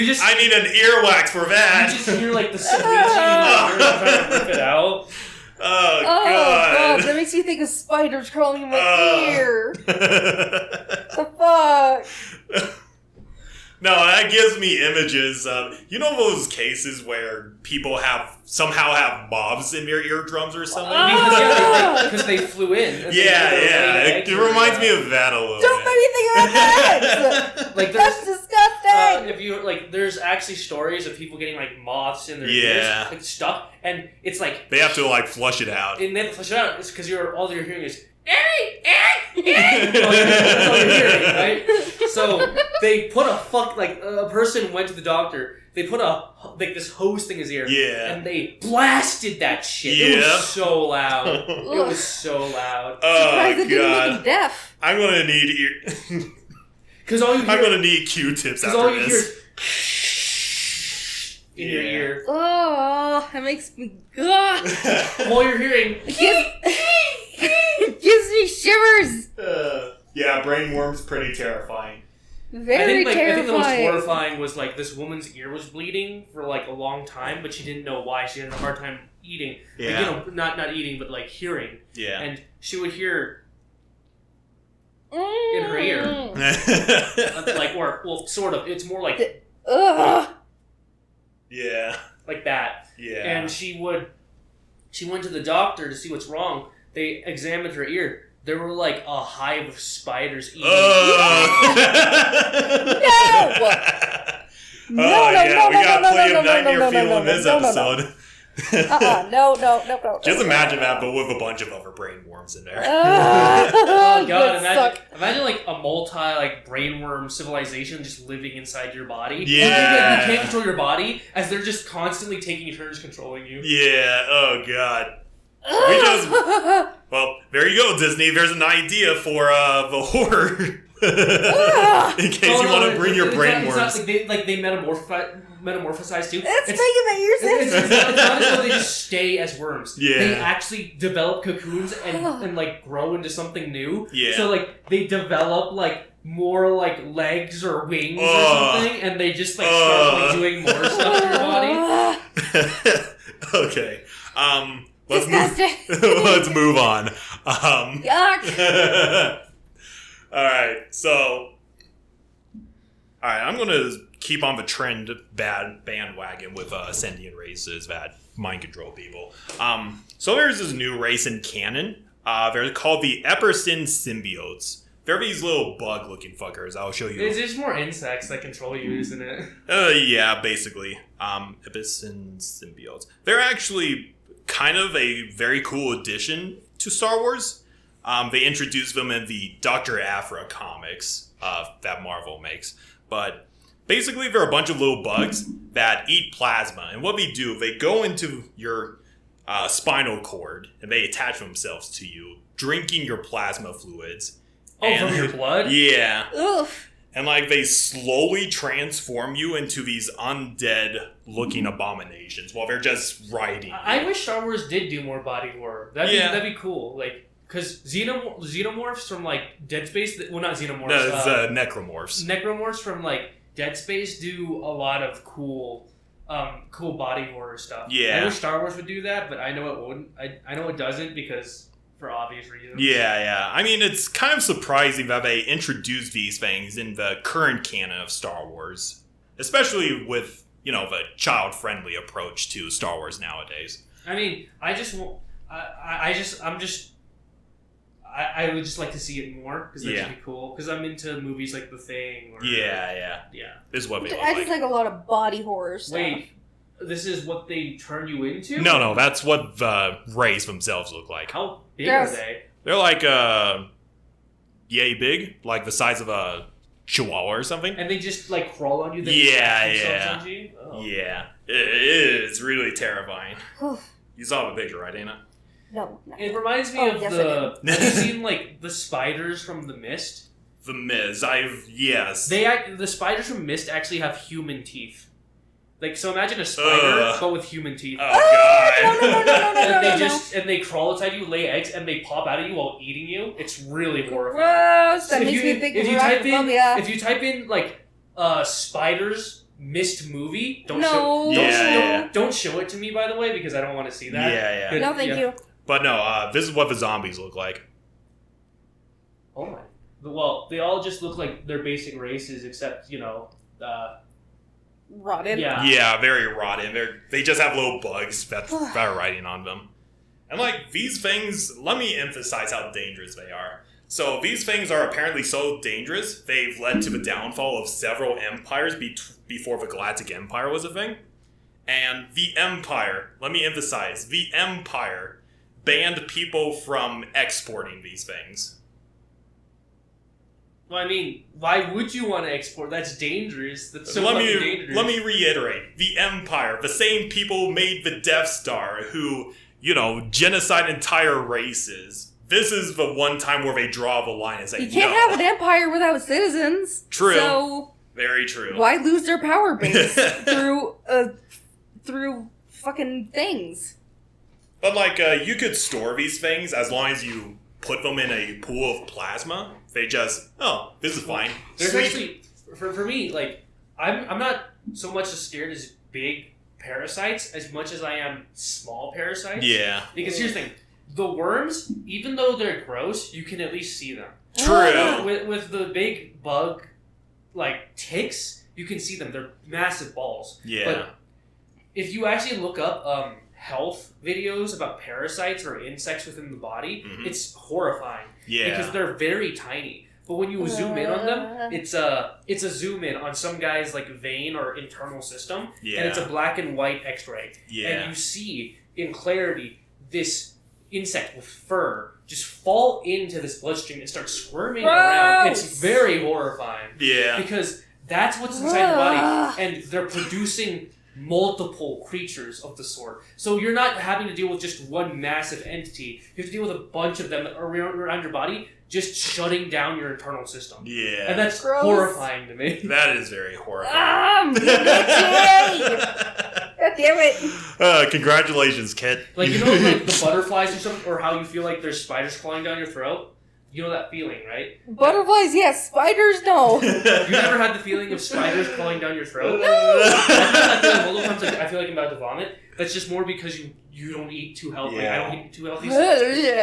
just... I need an earwax for that. You just hear, the screeching and you're trying to rip it out. Oh, God. That makes me think of spiders crawling in my ear. The fuck? No, that gives me images of, those cases where people somehow have mobs in their eardrums or something? Because they flew in. Yeah. It reminds me of that a little Don't make me think about that! That's disgusting! If you, there's actually stories of people getting, moths in their ears, stuck, and it's they have to, flush it out. And then flush it out, it's because all you're hearing is, that's all you're hearing, right? So So they put a person went to the doctor. They put this hose thing in his ear. Yeah. And they blasted that shit. Yeah. It was so loud. It was so loud. Surprised it didn't make him deaf. I'm gonna need Because all you hear, I'm gonna need Q-tips after all you hear this. is in your ear. Oh, that makes me. Ugh. All you're hearing. It gives me shivers. Yeah, brain worm's pretty terrifying. Very I think the most terrifying. horrifying was this woman's ear was bleeding for a long time, but she didn't know why. She had a hard time eating. Yeah. Not eating, but hearing. Yeah. And she would hear in her ear, sort of. It's more like Ugh. Yeah. like that. Yeah. And she went to the doctor to see what's wrong. They examined her ear. There were a hive of spiders eating. No! We got plenty of nightmare fuel in this episode. No. Just imagine that, but with a bunch of other brain worms in there. Oh You god! suck. Imagine a multi brainworm civilization just living inside your body. Yeah. You can't control your body as they're just constantly taking turns controlling you. Yeah. Oh god. Well, there you go, Disney. There's an idea for the horror. In case you want to bring your brain worms. They metamorphosize too. It's making my ears It's itch. not as though they just stay as worms. Yeah. They actually develop cocoons and grow into something new. Yeah. So they develop more legs or wings or something, and they just start doing more stuff to your body. Okay. Let's move on. Yuck. Alright, I'm gonna keep on the trend bandwagon with sentient races that mind control people. So there's this new race in canon. They're called the Epperson Symbiotes. They're these little bug-looking fuckers. I'll show you. It's just more insects that control you, isn't it? Yeah, basically. Abyssian Symbiotes. They're actually kind of a very cool addition to Star Wars. They introduced them in the Dr. Aphra comics that Marvel makes. But basically, they're a bunch of little bugs that eat plasma. And what they do, they go into your spinal cord and they attach themselves to you, drinking your plasma fluids. From your blood? Yeah. Oof. And they slowly transform you into these undead-looking abominations while they're just riding. I wish Star Wars did do more body horror. That'd be cool. Because xenomorphs from Dead Space, well, not xenomorphs. No, it's necromorphs. Necromorphs from Dead Space do a lot of cool body horror stuff. Yeah. I wish Star Wars would do that, but I know it wouldn't. I know it doesn't because for obvious reasons. Yeah. I mean, it's kind of surprising that they introduced these things in the current canon of Star Wars, especially with the child-friendly approach to Star Wars nowadays. I mean, I would just like to see it more because that'd be cool. Because I'm into movies like The Thing. Or, Yeah. This is what they look I just like a lot of body horror stuff. Wait, this is what they turn you into? No, that's what the rays themselves look like. How big Gross. are they? They're yay big, like the size of a chihuahua or something. And they just crawl on you? Yeah. Oh. Yeah. It's really terrifying. You saw the picture, right, Dana? No. It reminds me of yes, have you seen the spiders from The Mist? The Miz, yes. The spiders from Mist actually have human teeth. So imagine a spider, but with human teeth. Oh god. And they crawl inside you, lay eggs, and they pop out of you while eating you. It's really horrifying. Gross. That So makes me think of if you type in spiders Mist movie, don't show it to me, by the way, because I don't want to see that. Yeah. No, thank you. But no, this is what the zombies look like. Oh my. Well, they all just look like their basic races, except Rotted. Yeah, very rotten. They just have little bugs that are riding on them. And these things, let me emphasize how dangerous they are. So these things are apparently so dangerous, they've led to the downfall of several empires before the Galactic Empire was a thing. And the Empire, let me emphasize, the Empire banned people from exporting these things. Well, I mean, why would you want to export? That's dangerous. That's so dangerous. Let me reiterate. The Empire, the same people who made the Death Star, who, genocide entire races. This is the one time where they draw the line and say, you can't have an empire without citizens. True. So very true. Why lose their power base through fucking things? But, you could store these things as long as you put them in a pool of plasma. They just, this is fine. There's actually, for me, I'm not so much as scared as big parasites as much as I am small parasites. Yeah. Because here's the thing. The worms, even though they're gross, you can at least see them. True. With the big bug, ticks, you can see them. They're massive balls. Yeah. But if you actually look up health videos about parasites or insects within the body, it's horrifying. Yeah. Because they're very tiny. But when you zoom in on them, it's a zoom in on some guy's vein or internal system, and it's a black and white X-ray. Yeah. And you see in clarity this insect with fur just fall into this bloodstream and start squirming around. It's very horrifying. Yeah. Because that's what's inside your body, and they're producing multiple creatures of the sort. So you're not having to deal with just one massive entity. You have to deal with a bunch of them that are around your body, just shutting down your internal system. Yeah. And that's gross. horrifying to me. That is very horrifying. God damn it. Congratulations, Kit. The butterflies or something, or how you feel like there's spiders crawling down your throat. You know that feeling, right? Butterflies, yes. Spiders, no. You never had the feeling of spiders crawling down your throat? I feel like multiple times I feel like I'm about to vomit. That's just more because you don't eat too healthy. Yeah. I don't eat too healthy.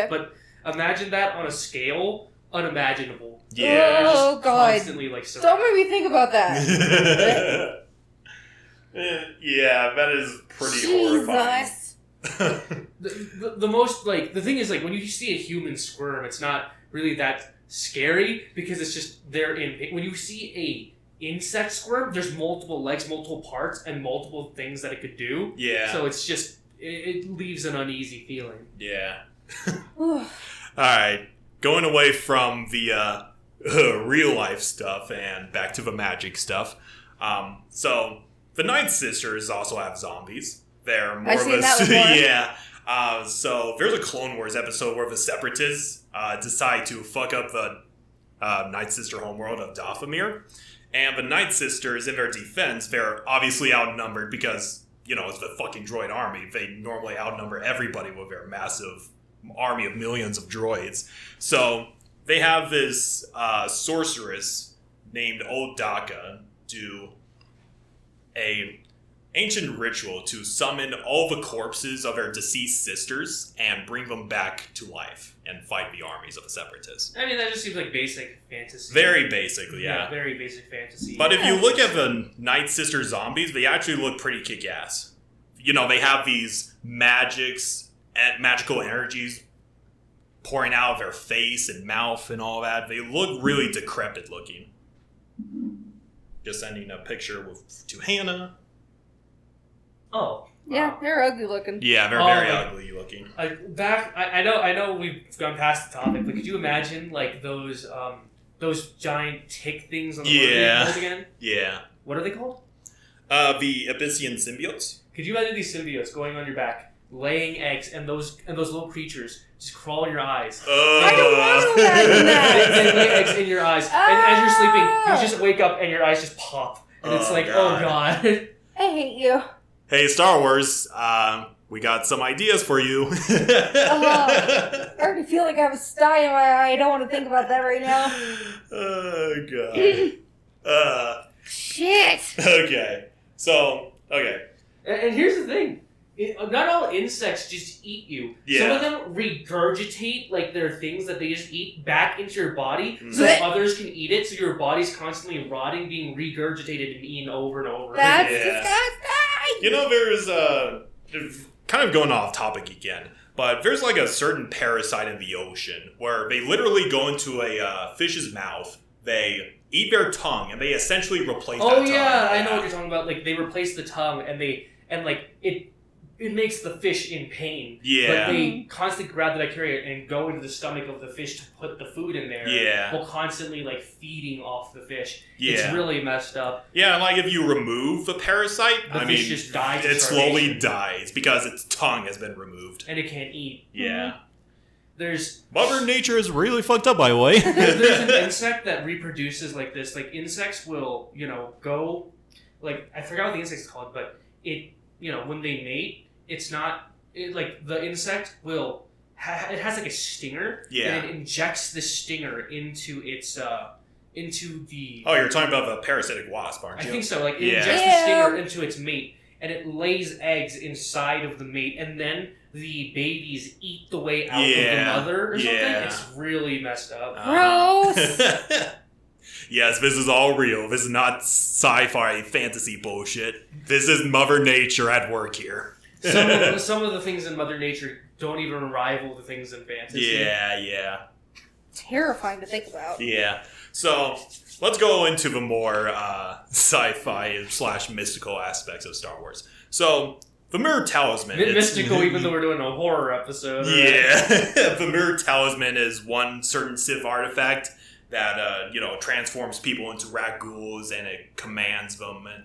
But imagine that on a scale unimaginable. Yeah. Oh, God. Constantly Don't make me think about that. Yeah, that is pretty horrifying. The most, the thing is, when you see a human squirm, it's not really that scary because it's just they're in pain. When you see a insect squirm, there's multiple legs, multiple parts, and multiple things that it could do. Yeah. So it's just, it leaves an uneasy feeling. Yeah. Alright, going away from the real life stuff and back to the magic stuff. So, the Night Sisters also have zombies. They're more of a... Yeah. So, there's a Clone Wars episode where the Separatists decide to fuck up the Night Sister homeworld of Dathomir. And the Night Sisters, in their defense, they're obviously outnumbered because, it's the fucking droid army. They normally outnumber everybody with their massive army of millions of droids. So, they have this sorceress named Old Daka do a ancient ritual to summon all the corpses of their deceased sisters and bring them back to life and fight the armies of the Separatists. I mean, that just seems like basic fantasy. Very basic, yeah. Very basic fantasy. But if you look at the Night Sister zombies, they actually look pretty kick-ass. They have these magical energies pouring out of their face and mouth and all that. They look really decrepit looking. Just sending a picture to Hannah. Oh. Yeah, they're ugly looking. Yeah, they're very ugly looking. I know we've gone past the topic, but could you imagine those giant tick things on the board again? Yeah. What are they called? The Abyssian Symbiotes. Could you imagine these symbiotes going on your back, laying eggs, and those little creatures just crawl in your eyes? I don't want to imagine that. They lay eggs in your eyes, and as you're sleeping, you just wake up and your eyes just pop, and it's like, God. Oh god. I hate you. Hey, Star Wars, we got some ideas for you. I already feel like I have a sty in my eye. I don't want to think about that right now. Oh, God. Shit. Okay. So, okay. And here's the thing. Not all insects just eat you. Yeah. Some of them regurgitate their things that they just eat back into your body so that others can eat it, so your body's constantly rotting, being regurgitated and eaten over and over. That's disgusting! There's kind of going off topic again, but there's a certain parasite in the ocean where they literally go into a fish's mouth, they eat their tongue, and they essentially replace that tongue. Oh yeah, I know what you're talking about. They replace the tongue, and it it makes the fish in pain. Yeah. But they constantly grab the bacteria and go into the stomach of the fish to put the food in there. Yeah. While constantly like feeding off the fish. Yeah. It's really messed up. Yeah, and like if you remove the parasite, The fish just dies. It slowly dies because its tongue has been removed. And it can't eat. Yeah. There's Mother Nature is really fucked up, by the way. there's an insect that reproduces like this. Like insects will, go like I forgot what the insect's called, but it when they mate, it's not like the insect will it has like a stinger. Yeah. And it injects the stinger into its into the. Oh, you're talking about the parasitic wasp, aren't you? I think so. Like it Yeah. injects the stinger into its mate, and it lays eggs inside of the mate, and then the babies eat the way out of the mother or something. Yeah. It's really messed up. Gross. Yes, this is all real. This is not sci-fi fantasy bullshit. This is Mother Nature at work here. Some of the things in Mother Nature don't even rival the things in fantasy. Yeah. Terrifying to think about. Yeah. So, let's go into the more sci-fi / mystical aspects of Star Wars. So, the Mirror Talisman. Mystical, even though we're doing a horror episode. Right? Yeah. The Mirror Talisman is one certain Sith artifact that, transforms people into rat ghouls, and it commands them. And,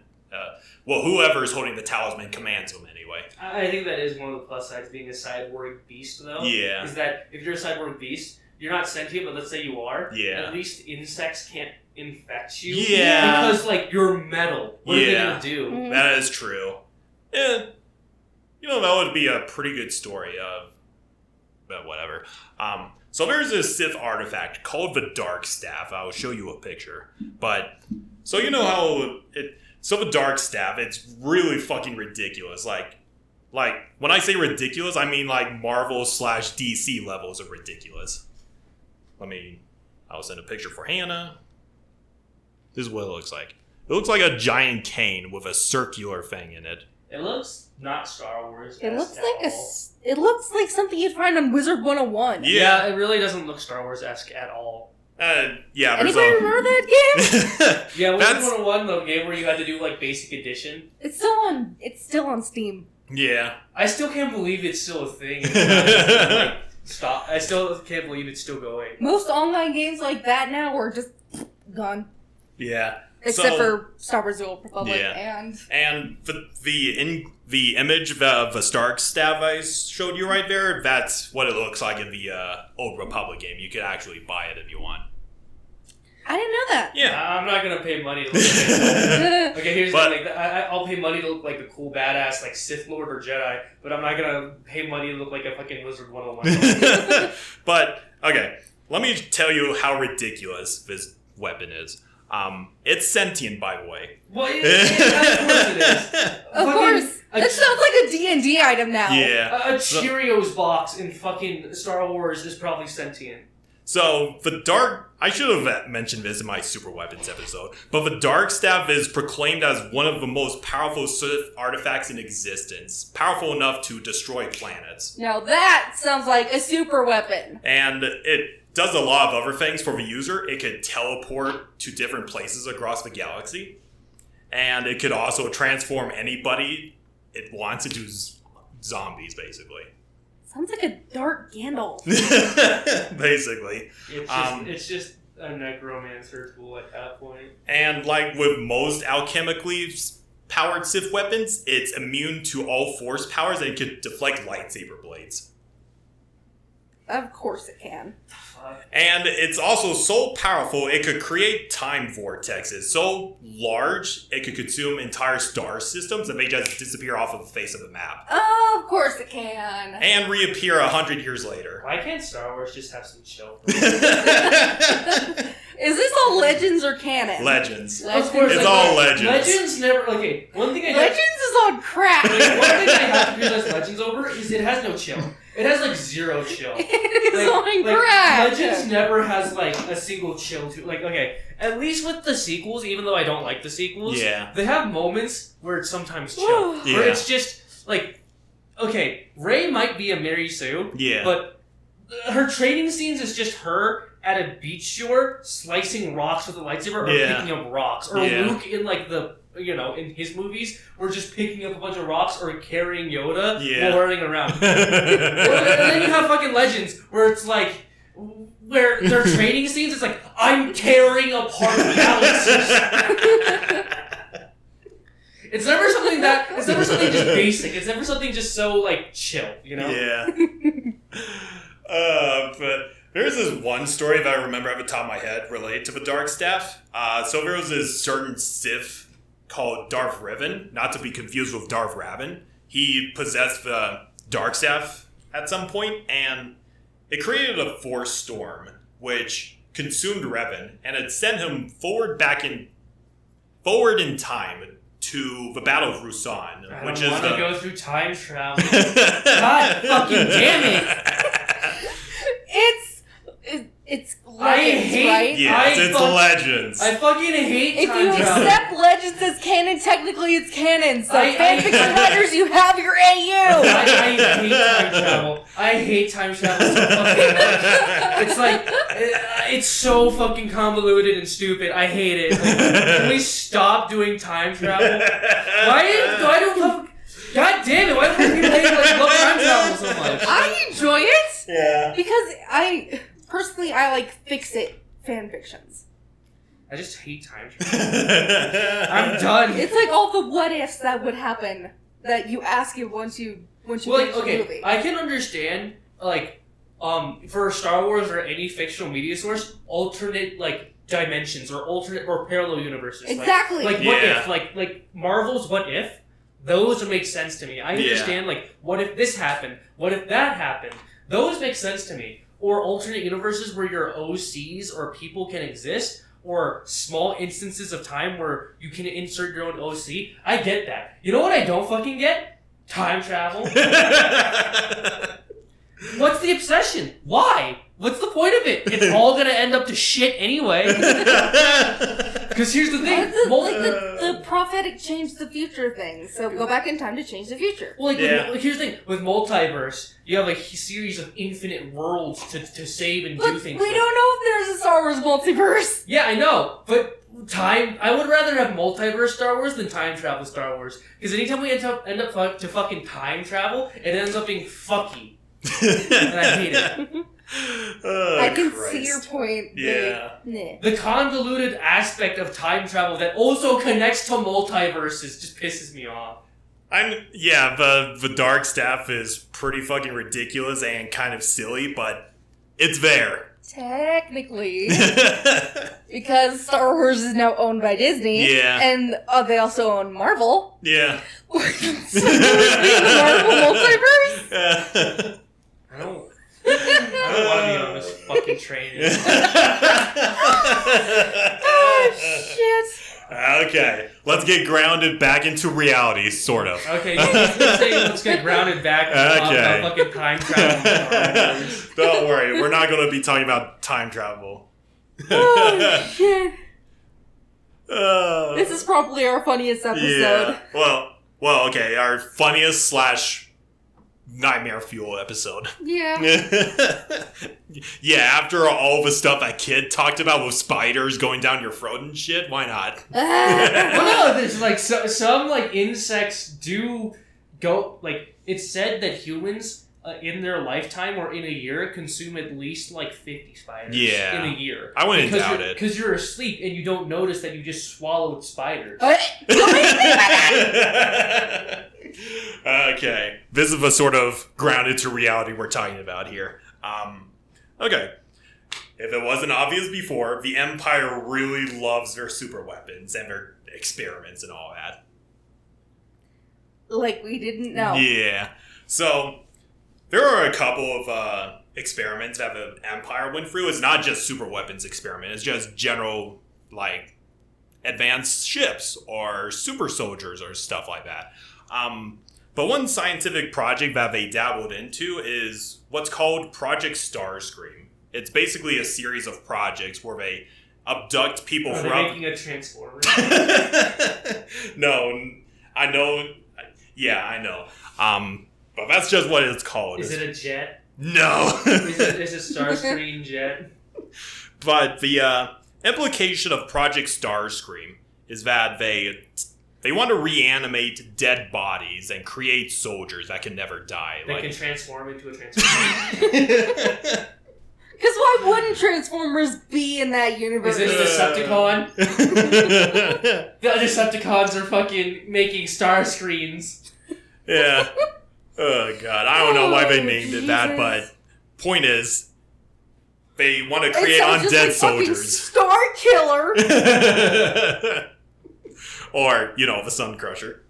whoever is holding the talisman commands them anyway. I think that is one of the plus sides being a cyborg beast, though. Yeah. Is that if you're a cyborg beast, you're not sentient, but let's say you are. Yeah. At least insects can't infect you. Yeah. Because, you're metal. What are they going to do? Mhm. That is true. Yeah. That would be a pretty good story of... But whatever. So there's this Sith artifact called the Dark Staff. I'll show you a picture. But, so you know how So the Dark Staff, it's really fucking ridiculous. Like when I say ridiculous, I mean like Marvel / DC levels of ridiculous. I'll send a picture for Hannah. This is what it looks like. It looks like a giant cane with a circular thing in it. It looks not Star Wars. It looks like something you'd find on Wizard 101. Yeah, it really doesn't look Star Wars-esque at all. Yeah. Anybody remember that game? Yeah, Wizard 101, the game where you had to do basic edition. It's still on Steam. Yeah. I still can't believe it's still a thing. Stop. I still can't believe it's still going. Most online games like that now are just gone. Yeah. Except for Star Wars: The Old Republic and the image of the Stark Staff I showed you right there, that's what it looks like in the Old Republic game. You could actually buy it if you want. I didn't know that. Yeah. I'm not gonna pay money to look like Okay, here's But- the thing. I'll pay money to look like a cool badass Sith Lord or Jedi, but I'm not gonna pay money to look like a fucking Wizard 101. But, okay, let me tell you how ridiculous this weapon is. It's sentient, by the way. Well, of course it is. Of course. That sounds like a D&D item now. Yeah. A Cheerios box in fucking Star Wars is probably sentient. So, I should have mentioned this in my Super Weapons episode, but the Dark Staff is proclaimed as one of the most powerful Sith artifacts in existence, powerful enough to destroy planets. Now that sounds like a super weapon. And it does a lot of other things for the user. It could teleport to different places across the galaxy, and it could also transform anybody it wants into zombies, basically. Sounds like a dark Gandalf. Basically. It's just a necromancer tool at that point. And with most alchemically powered Sith weapons, it's immune to all force powers and could deflect lightsaber blades. Of course it can. And it's also so powerful, it could create time vortexes so large, it could consume entire star systems and they just disappear off of the face of the map. Of course it can. And reappear 100 years later. Why can't Star Wars just have some chill? Is this all legends or canon? Legends. Of course, It's all legends. Legends never. Okay, one thing I Legends is on crack. one thing I have to criticize Legends over is it has no chill. It has zero chill. It is on crack. Legends never has a single chill to okay. At least with the sequels, even though I don't like the sequels, Yeah. they have moments where it's sometimes chill. Where Yeah. it's just okay, Rey might be a Mary Sue, Yeah. but her training scenes is just her at a beach shore slicing rocks with a lightsaber or picking up rocks. Or Luke in like in his movies, we're just picking up a bunch of rocks or carrying Yoda while running around. And then you have fucking Legends where it's like, where their training scenes, it's like, I'm tearing apart galaxies. It's never something just basic. It's never something just so, like, chill, you know? Yeah. But there's this one story that I remember at the top of my head related to the Dark Staff. So there was this certain Sith called Darth Revan, not to be confused with Darth Revan. He possessed the Dark Staff at some point, and it created a force storm, which consumed Revan, and it sent him forward in time to the Battle of Rusan, which is the... I go through time travel. God fucking damn it! It's Legends, right? Yes, it's Legends. I fucking hate time travel. If you accept Legends as canon, technically it's canon. So fanfiction writers, you have your AU. I hate time travel. I hate time travel so fucking much. It's like, it's so fucking convoluted and stupid. I hate it. Like, can we stop doing time travel? God damn it, why do people love time travel so much? I enjoy it. Yeah. Because personally, I like fix-it fan fictions. I just hate time travel. I'm done. It's like all the what-ifs that would happen that you ask you once you finish the movie. I can understand, for Star Wars or any fictional media source, alternate, dimensions or alternate or parallel universes. Exactly. What if, like Marvel's What If, those would make sense to me. I understand, what if this happened? What if that happened? Those make sense to me. Or alternate universes where your OCs or people can exist, or small instances of time where you can insert your own OC. I get that. You know what I don't fucking get? Time travel. What's the obsession? Why? What's the point of it? It's all gonna end up to shit anyway. Because here's the thing. The prophetic change the future thing. So go back in time to change the future. Well, here's the thing. With multiverse, you have a series of infinite worlds to save and do things. We don't know if there's a Star Wars multiverse. Yeah, I know. But I would rather have multiverse Star Wars than time travel Star Wars. Because anytime we end up to fucking time travel, it ends up being fucky. And I hate it. I can see your point. Yeah. The convoluted aspect of time travel that also connects to multiverses just pisses me off. The Dark Staff is pretty fucking ridiculous and kind of silly, but it's there. Technically. Because Star Wars is now owned by Disney. Yeah. And they also own Marvel. Yeah. So the Marvel multiverse? I don't want to be on this fucking train. Oh, shit. Okay, let's get grounded back into reality, sort of. Okay, you're saying let's get grounded back about fucking time travel. Don't worry, we're not going to be talking about time travel. Oh, shit. This is probably our funniest episode. Yeah, well, okay, our funniest / nightmare fuel episode. Yeah. Yeah, after all the stuff that kid talked about with spiders going down your throat and shit, why not? Well, no, there's some insects do go, it's said that humans in their lifetime or in a year consume at least 50 spiders in a year. I wouldn't doubt it. Because you're asleep and you don't notice that you just swallowed spiders. Okay. This is the sort of grounded to reality we're talking about here. Okay. If it wasn't obvious before, the Empire really loves their super weapons and their experiments and all that. Like we didn't know. Yeah. So, there are a couple of experiments that the Empire went through. It's not just super weapons experiment. It's just general, advanced ships or super soldiers or stuff like that. But one scientific project that they dabbled into is what's called Project Starscream. It's basically a series of projects where they abduct people from... Are they making a Transformer? No, I know. Yeah, I know. But that's just what it's called. Is it a jet? No. Is it Starscream Jet? But the implication of Project Starscream is that they want to reanimate dead bodies and create soldiers that can never die. They can transform into a Transformer. Because why wouldn't Transformers be in that universe? Is this Decepticon? The Decepticons are fucking making Starscreams. Yeah. Oh, God. I don't know why they named it that, but point is, they want to create undead soldiers. Star Killer! Or, the Sun Crusher.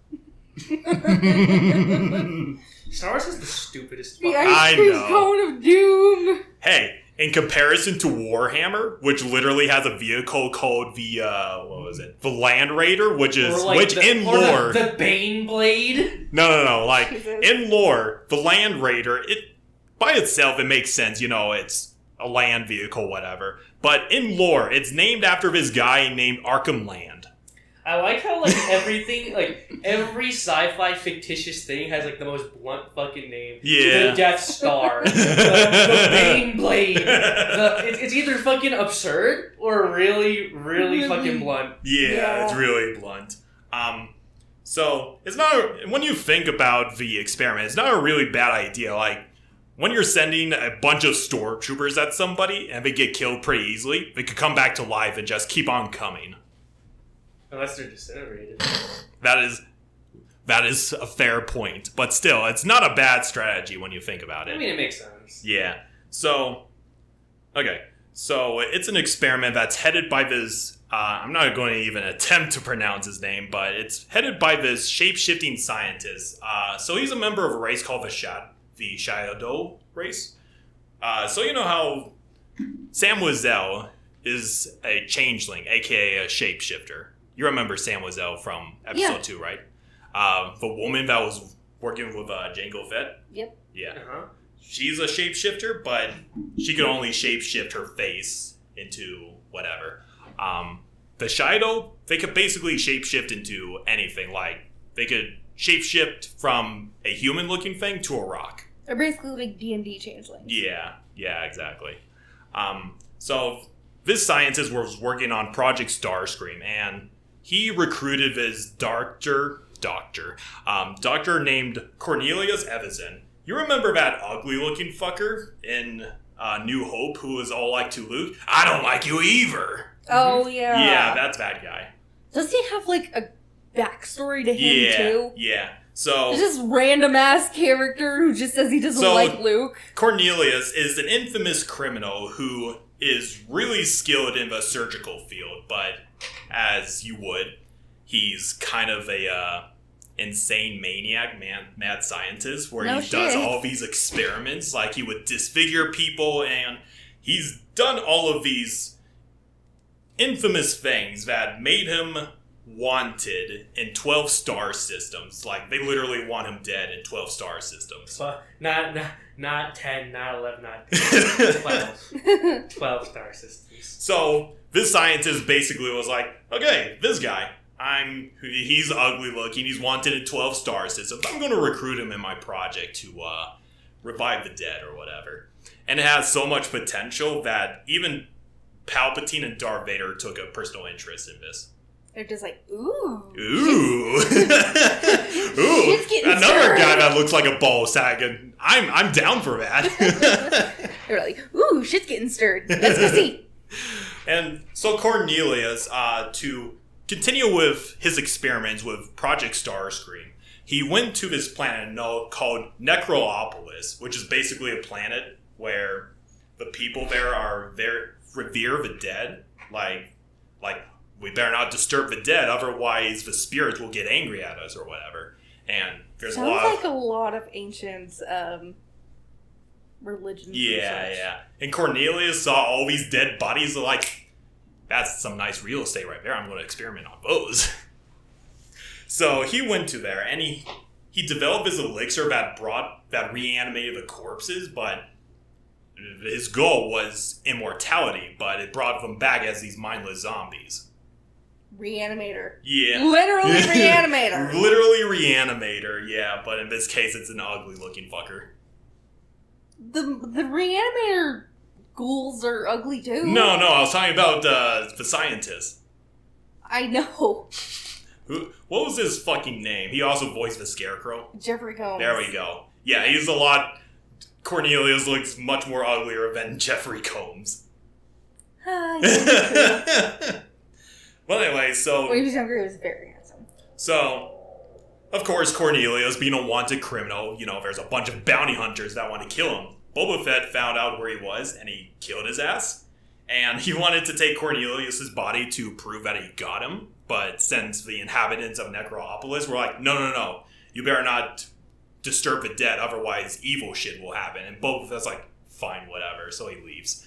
Star Wars is the stupidest The fuck. ice cream cone of doom! Hey, in comparison to Warhammer, which literally has a vehicle called the Land Raider, which in lore... The Bane Blade? No. Like, in lore, the Land Raider, by itself, it makes sense. It's a land vehicle, whatever. But in lore, it's named after this guy named Arkham Land. I like how, everything, every sci-fi fictitious thing has, the most blunt fucking name. Yeah. The Death Star. the Bane Blade. It's either fucking absurd or really, really fucking blunt. Yeah, it's really blunt. So, it's not, when you think about the experiment, it's not a really bad idea. Like, when you're sending a bunch of stormtroopers at somebody and they get killed pretty easily, they could come back to life and just keep on coming. Unless they're disintegrated. That is a fair point. But still, it's not a bad strategy when you think about it. I mean, it makes sense. Yeah. So, okay. So, it's an experiment that's headed by this... I'm not going to even attempt to pronounce his name, but it's headed by this shape-shifting scientist. So, he's a member of a race called the Shadow race. So, you know how Sam Wizell is a changeling, a.k.a. a shapeshifter. You remember Sam Wizell from episode 2, right? The woman that was working with Jango Fett? Yep. Yeah. Uh-huh. She's a shapeshifter, but she can only shapeshift her face into whatever. The Shido, they could basically shapeshift into anything. Like, they could shapeshift from a human-looking thing to a rock. They're basically like D&D changelings. Yeah, exactly. So, this scientist was working on Project Starscream, and he recruited this doctor named Cornelius Evison. You remember that ugly-looking fucker in New Hope who was all like to Luke? I don't like you either. Oh, yeah. Yeah, that's that guy. Does he have, a backstory to him, too? Yeah. So... It's this random-ass character who just says he doesn't like Luke. Cornelius is an infamous criminal who is really skilled in the surgical field, but as you would, he's kind of a insane maniac, mad scientist, where he does all these experiments. Like, he would disfigure people, and he's done all of these infamous things that made him wanted in 12 star systems. Like, they literally want him dead in 12 star systems. But not 10, not 11, not 12. 12 star systems. So, this scientist basically was like, okay, this guy, he's ugly looking, he's wanted in 12 star systems. I'm going to recruit him in my project to revive the dead or whatever. And it has so much potential that even Palpatine and Darth Vader took a personal interest in this. They're just like, ooh. Ooh. Ooh. Another stirred. guy that looks like a ball sack, and I'm down for that. They're like, ooh, shit's getting stirred. Let's go see. And so Cornelius, to continue with his experiments with Project Starscream, he went to this planet called Necropolis, which is basically a planet where the people there revere the dead. Like we better not disturb the dead, otherwise the spirits will get angry at us or whatever. And there's Sounds like a lot of ancient religions. Yeah. And Cornelius saw all these dead bodies, like, that's some nice real estate right there. I'm going to experiment on those. So he went to there, and he developed this elixir that reanimated the corpses, but his goal was immortality, but it brought them back as these mindless zombies. Reanimator. Yeah. Literally reanimator. Literally reanimator, yeah, but in this case it's an ugly looking fucker. The reanimator ghouls are ugly too. No, I was talking about the scientist. I know. What was his fucking name? He also voiced the Scarecrow. Jeffrey Combs. There we go. Yeah, he's a lot... Cornelius looks much more uglier than Jeffrey Combs. Yeah, Well, anyway, so... when he was younger, he was very handsome. So, of course, Cornelius, being a wanted criminal, there's a bunch of bounty hunters that want to kill him. Boba Fett found out where he was, and he killed his ass. And he wanted to take Cornelius' body to prove that he got him. But since the inhabitants of Necropolis were like, no, you better not disturb the dead, otherwise evil shit will happen. And Boba Fett's like, fine, whatever, so he leaves.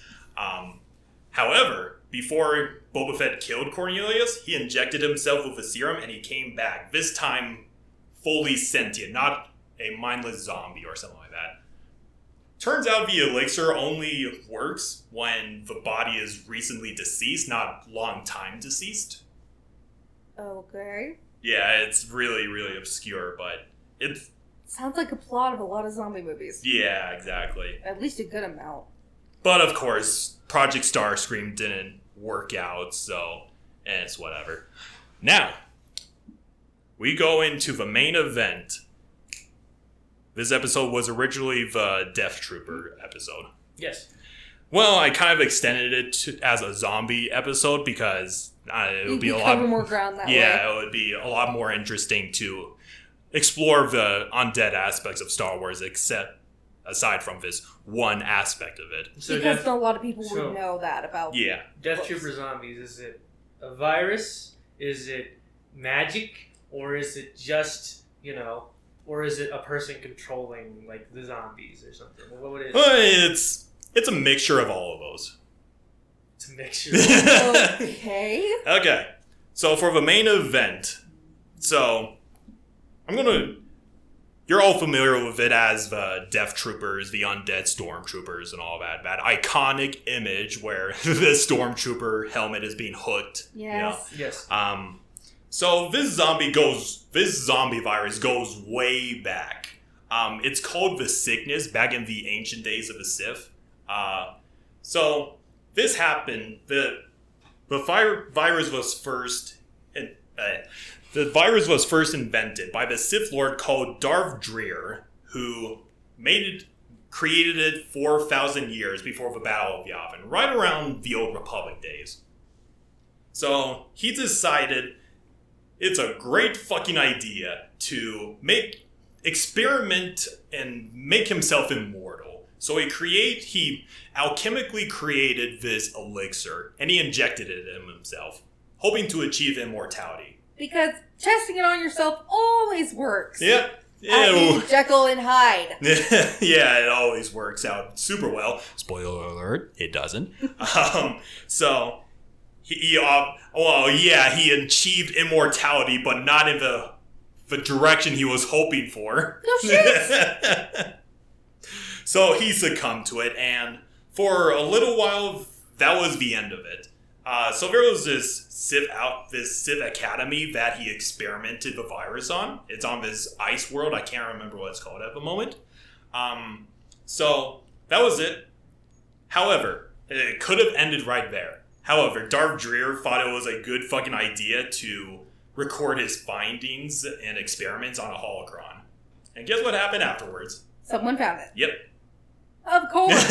However, before Boba Fett killed Cornelius, he injected himself with a serum and he came back. This time, fully sentient, not a mindless zombie or something like that. Turns out the elixir only works when the body is recently deceased, not long time deceased. Okay. Yeah, it's really, really obscure, but it's... Sounds like a plot of a lot of zombie movies. Yeah, exactly. At least a good amount. But of course, Project Starscream didn't work out, so it's whatever. Now, we go into the main event. This episode was originally the Death Trooper episode. Yes. Well, I kind of extended it as a zombie episode because it would be a lot... cover more ground that way. Yeah, it would be a lot more interesting to explore the undead aspects of Star Wars, aside from this one aspect of it. So because not a lot of people would know that about... Yeah. Death Trooper zombies, is it a virus? Is it magic? Or is it just, or is it a person controlling, like, the zombies or something? What would it... It's a mixture of all of those. It's a mixture. Okay. Okay. So for the main event, you're all familiar with it as the Death Troopers, the undead Stormtroopers, and all that. That iconic image where the Stormtrooper helmet is being hooked. Yes. Yes. So this zombie virus goes way back. It's called the Sickness back in the ancient days of the Sith. So this happened. The virus was first. The virus was first invented by the Sith Lord called Darth Dreer, who created it 4,000 years before the Battle of Yavin, right around the Old Republic days. So he decided it's a great fucking idea to experiment and make himself immortal. So he alchemically created this elixir, and he injected it in himself, hoping to achieve immortality. Because testing it on yourself always works. Yep. Jekyll and Hyde. Yeah, it always works out super well. Spoiler alert, it doesn't. So, he achieved immortality, but not in the direction he was hoping for. No shit. So he succumbed to it, and for a little while, that was the end of it. So there was this Sith Academy that he experimented the virus on. It's on this ice world. I can't remember what it's called at the moment. So that was it. However, it could have ended right there. However, Darth Dreer thought it was a good fucking idea to record his findings and experiments on a holocron. And guess what happened afterwards? Someone found it. Yep. Of course.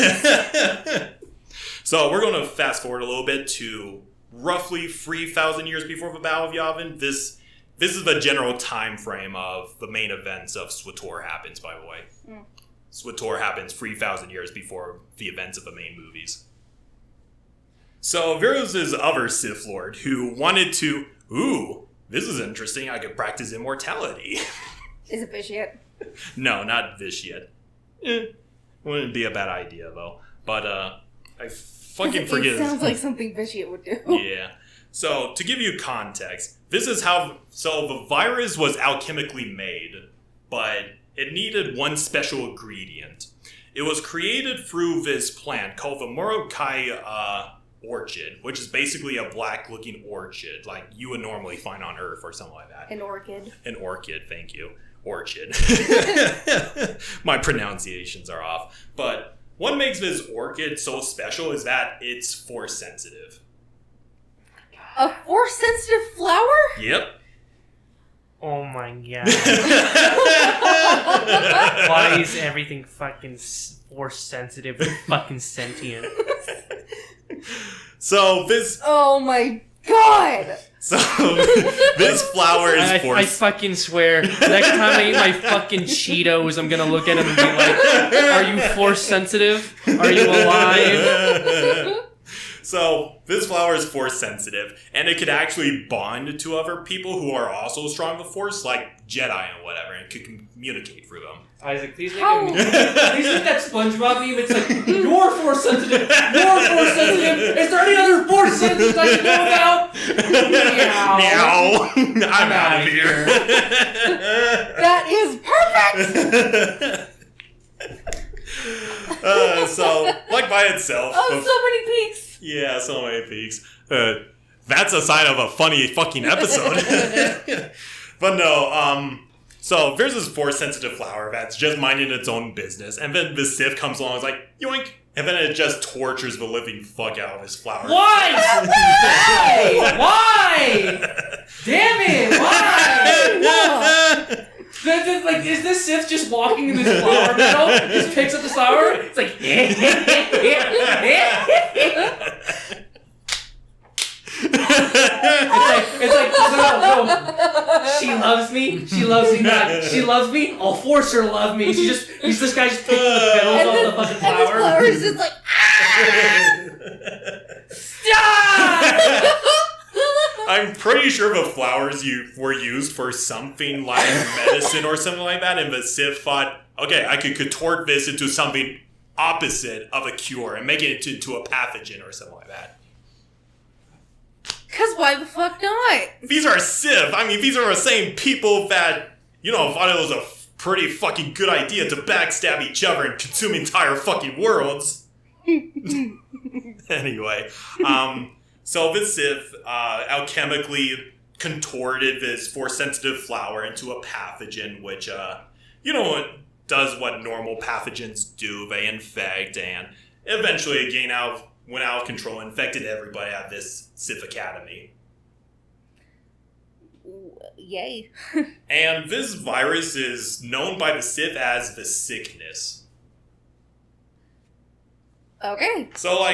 So we're going to fast forward a little bit to roughly 3,000 years before the Battle of Yavin. This is the general time frame of the main events of SWTOR happens, by the way. Mm. SWTOR happens 3,000 years before the events of the main movies. So there was this other Sith Lord who wanted to, this is interesting, I could practice immortality. Is it vitiate? No, not vitiate. Wouldn't be a bad idea, though. But, I fucking forget. It sounds like something vitiate would do. Yeah. So, to give you context, this is how... So, the virus was alchemically made, but it needed one special ingredient. It was created through this plant called the Morokai orchid, which is basically a black-looking orchid, like you would normally find on Earth or something like that. An orchid. An orchid, thank you. Orchid. My pronunciations are off. But what makes this orchid so special is that it's force sensitive. A force-sensitive flower? Yep. Oh my god. Why is everything fucking force sensitive and fucking sentient? So this... Oh my god! So this flower is force... I fucking swear, next time I eat my fucking Cheetos, I'm gonna look at them and be like, are you force sensitive? Are you alive? So, this flower is force sensitive, and it could actually bond to other people who are also strong with force, like Jedi and whatever, and could communicate through them. Isaac, please make How? please make that SpongeBob meme. It's like, you're force sensitive, you're force sensitive. Is there any other force sensitive I should know about? Meow. I'm out of here. That is perfect! So, like by itself... Oh, so many peaks! Yeah, so many peaks. That's a sign of a funny fucking episode. But no, so there's this force-sensitive flower that's just minding its own business, and then the Sith comes along and is like, yoink! And then it just tortures the living fuck out of this flower. Why? Why? Why? Damn it! Why? Like, is this Sith just walking in this flower meadow? Just picks up the flower? It's like, it's like, no. She loves me. She loves me not. She loves me. I'll force her to love me. This guy just picking the petals off the fucking flower. And this flower is just like, Stop! I'm pretty sure the flowers were used for something like medicine or something like that, and the Sith thought, okay, I could contort this into something opposite of a cure and make it into a pathogen or something like that. because why the fuck not? These are Sith. I mean, these are the same people that, thought it was a pretty fucking good idea to backstab each other and consume entire fucking worlds. Anyway, so this Sith alchemically contorted this force-sensitive flower into a pathogen, which, does what normal pathogens do. They infect, and eventually it went out of control and infected everybody at this Sith Academy. Yay. And this virus is known by the Sith as the Sickness. Okay. So,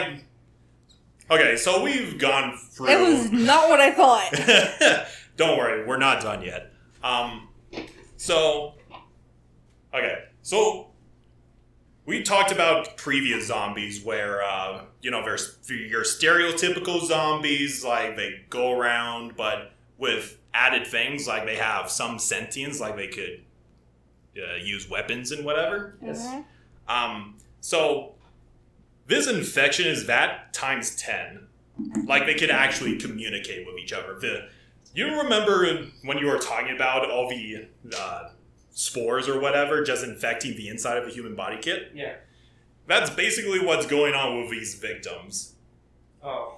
so we've gone through... It was not what I thought. Don't worry, we're not done yet. So we talked about previous zombies where, there's your stereotypical zombies, like they go around, but with added things, like they have some sentience, like they could use weapons and whatever. Yes. So this infection is that times 10. Like they could actually communicate with each other. You remember when you were talking about all the spores or whatever just infecting the inside of a human body kit? Yeah. That's basically what's going on with these victims. Oh.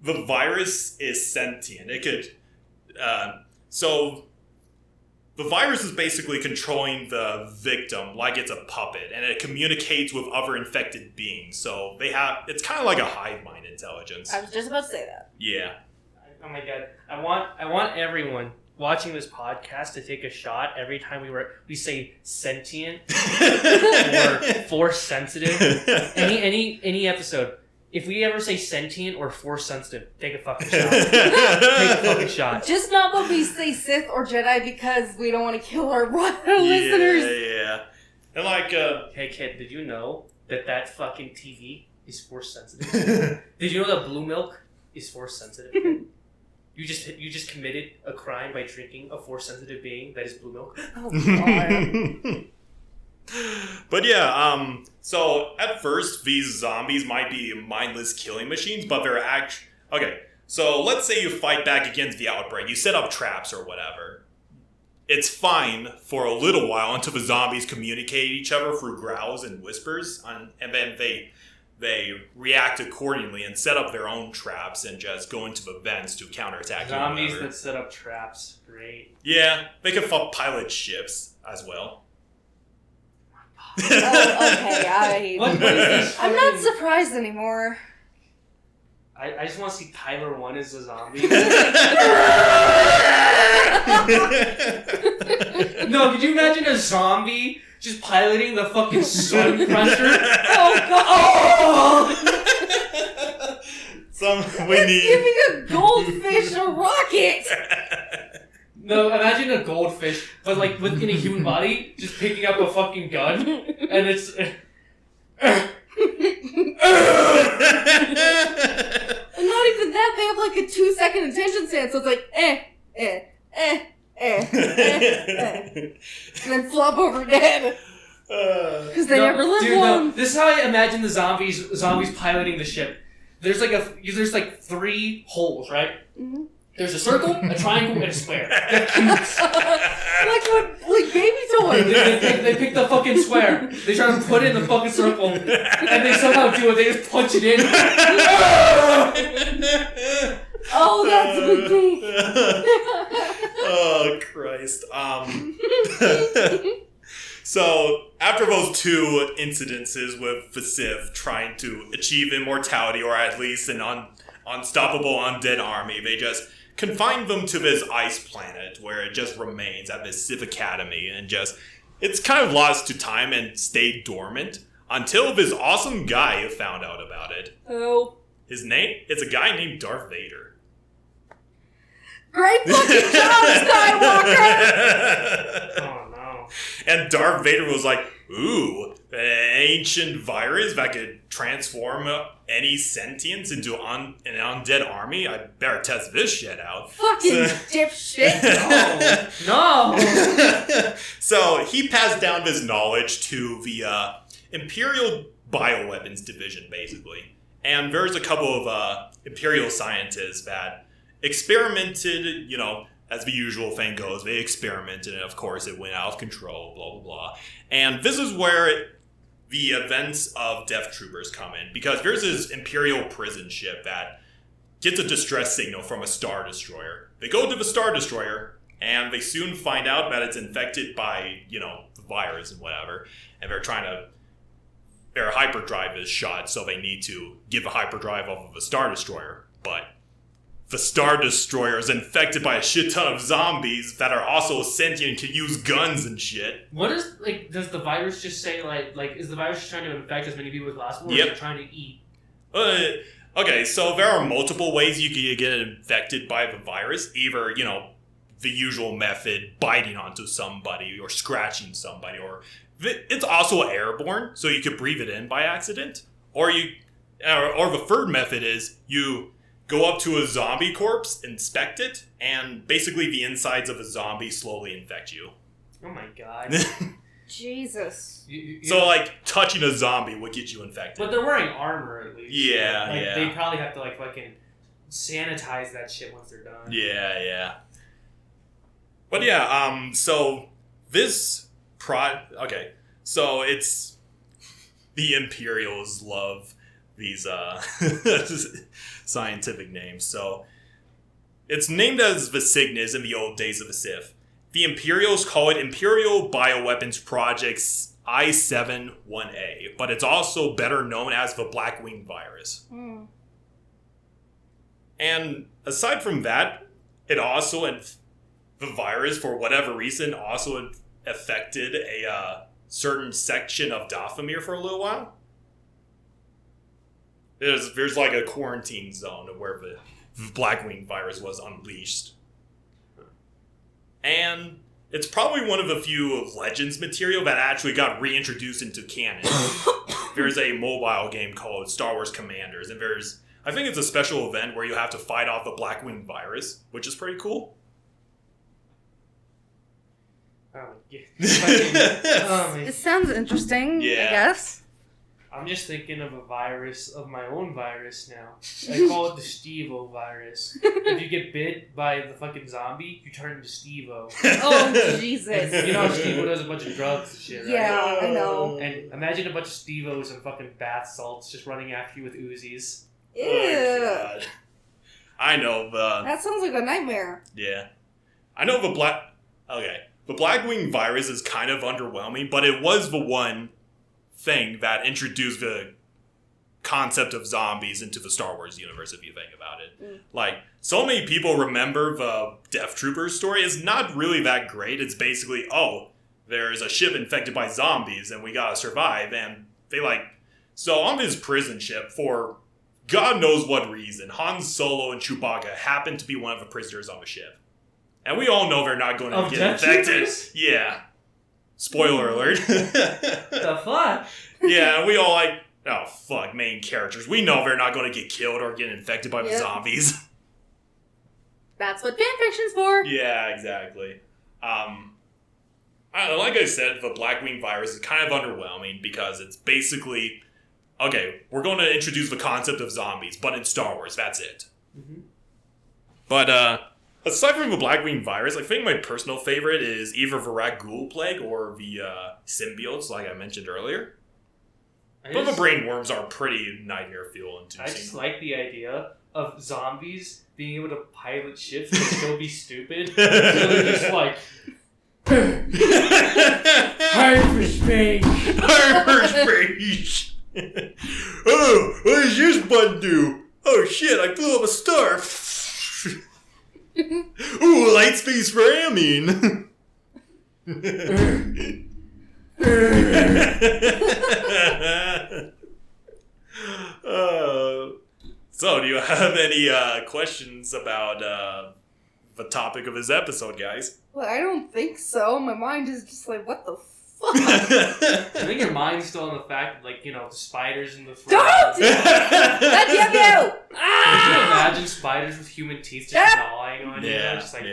The virus is sentient. It could... so the virus is basically controlling the victim like it's a puppet, and it communicates with other infected beings. So it's kind of like a hive mind intelligence. I was just about to say that. Yeah. Oh my god. I want everyone watching this podcast to take a shot every time we say sentient or force sensitive. Any episode. If we ever say sentient or force sensitive, take a fucking shot. Take a fucking shot. Just not when we say Sith or Jedi because we don't want to kill our listeners. Yeah. And Hey kid, did you know that fucking TV is force sensitive? Did you know that blue milk is force sensitive? You just committed a crime by drinking a force sensitive being that is blue milk. Oh god. But yeah, so at first these zombies might be mindless killing machines, but they're actually... Okay, so let's say you fight back against the outbreak. You set up traps or whatever. It's fine for a little while until the zombies communicate each other through growls and whispers, and then they react accordingly and set up their own traps and just go into the vents to counterattack. Zombies that set up traps, great. Yeah, they can pilot ships as well. Okay, What is this I'm not fucking- surprised anymore. I just want to see Tyler 1 as a zombie. No, could you imagine a zombie just piloting the fucking Sun Crusher? Oh god! We need. Giving a goldfish a rocket! No, imagine a goldfish, but like within a human body, just picking up a fucking gun, and it's. And not even that, they have like a 2-second attention span, so it's like, and then flop over dead. Because they never live long. No, this is how I imagine the zombies piloting the ship. There's like 3 holes, right? Mm-hmm. There's a circle, a triangle, and a square. like baby toys. They pick the fucking square. They try to put it in the fucking circle, and they somehow do it. They just punch it in. Oh, that's a big thing. Oh, Christ. So, after those 2 incidences with Vasif trying to achieve immortality, or at least an unstoppable undead army, they just confined them to this ice planet where it just remains at this Sith Academy, and it's kind of lost to time and stayed dormant until this awesome guy found out about it. Oh. His name? It's a guy named Darth Vader. Great fucking job, Skywalker! Oh no. And Darth Vader was like, ooh, an ancient virus that could transform any sentience into an undead army? I better test this shit out. Fucking dipshit. No. So he passed down this knowledge to the Imperial Bioweapons Division, basically. And there's a couple of Imperial scientists that experimented, as the usual thing goes, they experimented, and of course it went out of control, blah, blah, blah. And this is where the events of Death Troopers come in, because there's this Imperial prison ship that gets a distress signal from a Star Destroyer. They go to the Star Destroyer, and they soon find out that it's infected by, the virus and whatever, and their hyperdrive is shot, so they need to give a hyperdrive off of a Star Destroyer, but the Star Destroyer is infected by a shit ton of zombies that are also sentient and can use guns and shit. What is, does the virus just say, is the virus just trying to infect as many people as possible, or is it trying to eat? Okay, so there are multiple ways you can get infected by the virus. Either, the usual method, biting onto somebody or scratching somebody, or it's also airborne, so you could breathe it in by accident. Or the third method is you go up to a zombie corpse, inspect it, and basically the insides of a zombie slowly infect you. Oh my god. Jesus. So, touching a zombie would get you infected. But they're wearing armor, at least. Yeah. They probably have to, fucking sanitize that shit once they're done. Yeah. But yeah, so this okay, so it's the Imperials love these scientific names. So it's named as Visignas in the old days of the Sith. The Imperials call it Imperial Bioweapons Project I-7-1A, but it's also better known as the Blackwing Virus. Mm. And aside from that, it also, the virus, for whatever reason, also affected a certain section of Dathomir for a little while. There's a quarantine zone where the Blackwing virus was unleashed. And it's probably one of the few Legends material that actually got reintroduced into canon. There's a mobile game called Star Wars Commanders, and I think it's a special event where you have to fight off the Blackwing virus, which is pretty cool. Oh, yeah. It sounds interesting, I guess. I'm just thinking of of my own virus now. I call it the Stevo Virus. If you get bit by the fucking zombie, you turn into Stevo. Oh, Jesus. You know how Stevo does a bunch of drugs and shit, right? Yeah, I know. And imagine a bunch of Stevos and fucking bath salts just running after you with Uzis. Ew. Oh, God. I know, That sounds like a nightmare. Yeah. I know the Blackwing virus is kind of underwhelming, but it was the one thing that introduced the concept of zombies into the Star Wars universe, if you think about it. Like, so many people remember the Death Troopers story. It's not really that great. It's basically, oh, there's a ship infected by zombies and we gotta survive. And they so on this prison ship, for God knows what reason, Han Solo and Chewbacca happen to be one of the prisoners on the ship. And we all know they're not going to get infected. Troopers? Yeah. Spoiler alert. The fuck? Yeah, we all oh fuck, main characters. We know they're not going to get killed or get infected by the zombies. That's what fanfiction's for. Yeah, exactly. I don't know, like I said, the Blackwing Virus is kind of underwhelming because it's basically, okay, we're going to introduce the concept of zombies, but in Star Wars, that's it. Mm-hmm. But aside from the Blackwing Virus, I think my personal favorite is either the Rat Ghoul Plague or the Symbiotes, like I mentioned earlier. But the brain worms are pretty nightmare fuel inducing. I just like the idea of zombies being able to pilot ships and still be stupid. So they're just like, hyperspace! Hyperspace! Oh, what does this button do? Oh shit, I blew up a star! Ooh, light space ramming! So, do you have any questions about the topic of this episode, guys? Well, I don't think so. My mind is just like, what the fuck? I think your mind's still on the fact that, the spiders in the front. Don't! That's you! Could you imagine spiders with human teeth just gnawing on you? Just like,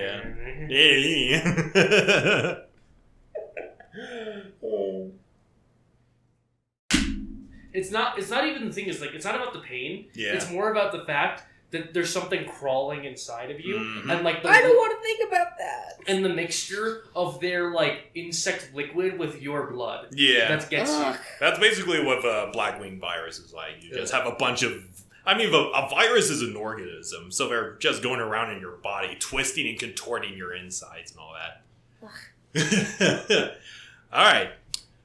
It's not even the thing is it's not about the pain. Yeah. It's more about the fact that there's something crawling inside of you. Mm-hmm. And I don't want to think about that. And the mixture of their insect liquid with your blood. Yeah. That gets you. That's basically what the Blackwing Virus is like. You just have a bunch of a virus is an organism, so they're just going around in your body, twisting and contorting your insides and all that. Alright.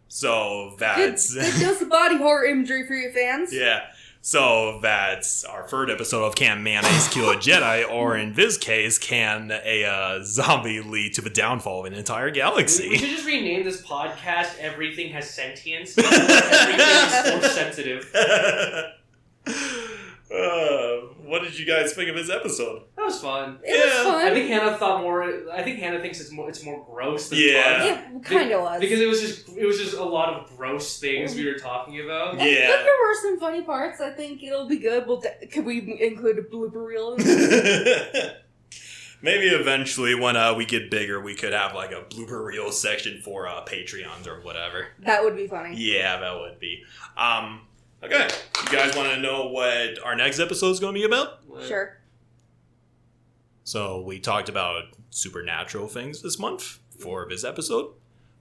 So that's... Good dose of body horror imagery for your fans. Yeah. So that's our third episode of Can Mayonnaise Kill a Jedi? Or in this case, can a zombie lead to the downfall of an entire galaxy? We should just rename this podcast Everything Has Sentience. Everything is Force Sensitive. What did you guys think of this episode? That was fun. It was fun. I think Hannah thought more. I think Hannah thinks it's more gross than fun. It kind of was because it was just a lot of gross things we were talking about. Yeah, but there were some funny parts. I think it'll be good. Could we include a blooper reel? Maybe eventually, when we get bigger, we could have a blooper reel section for Patreons or whatever. That would be funny. Yeah, that would be. Okay, you guys want to know what our next episode is going to be about? Sure. So we talked about supernatural things this month for this episode.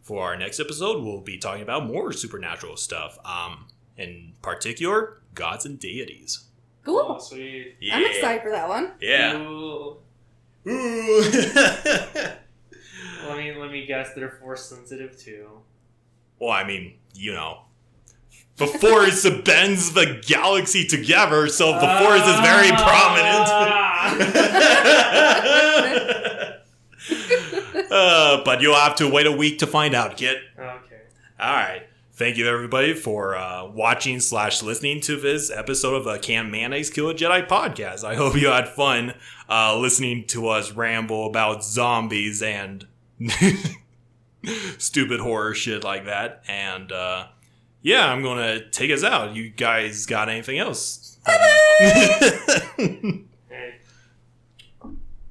For our next episode, we'll be talking about more supernatural stuff. In particular, gods and deities. Cool. Oh, sweet. Yeah. I'm excited for that one. Yeah. Ooh. Let me guess, they're force sensitive too. Well, the Force bends the galaxy together, so the Force is very prominent. But you'll have to wait a week to find out, kid. Okay. Alright. Thank you, everybody, for watching/listening to this episode of the Can Mayonnaise Kill a Jedi podcast. I hope you had fun listening to us ramble about zombies and stupid horror shit like that. And, yeah, I'm going to take us out. You guys got anything else? Hey,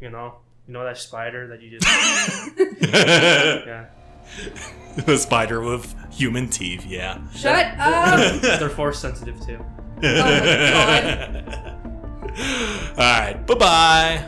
you know that spider that you just... Yeah. The spider with human teeth, yeah. Shut up! They're force sensitive too. Oh my god. Alright, bye-bye.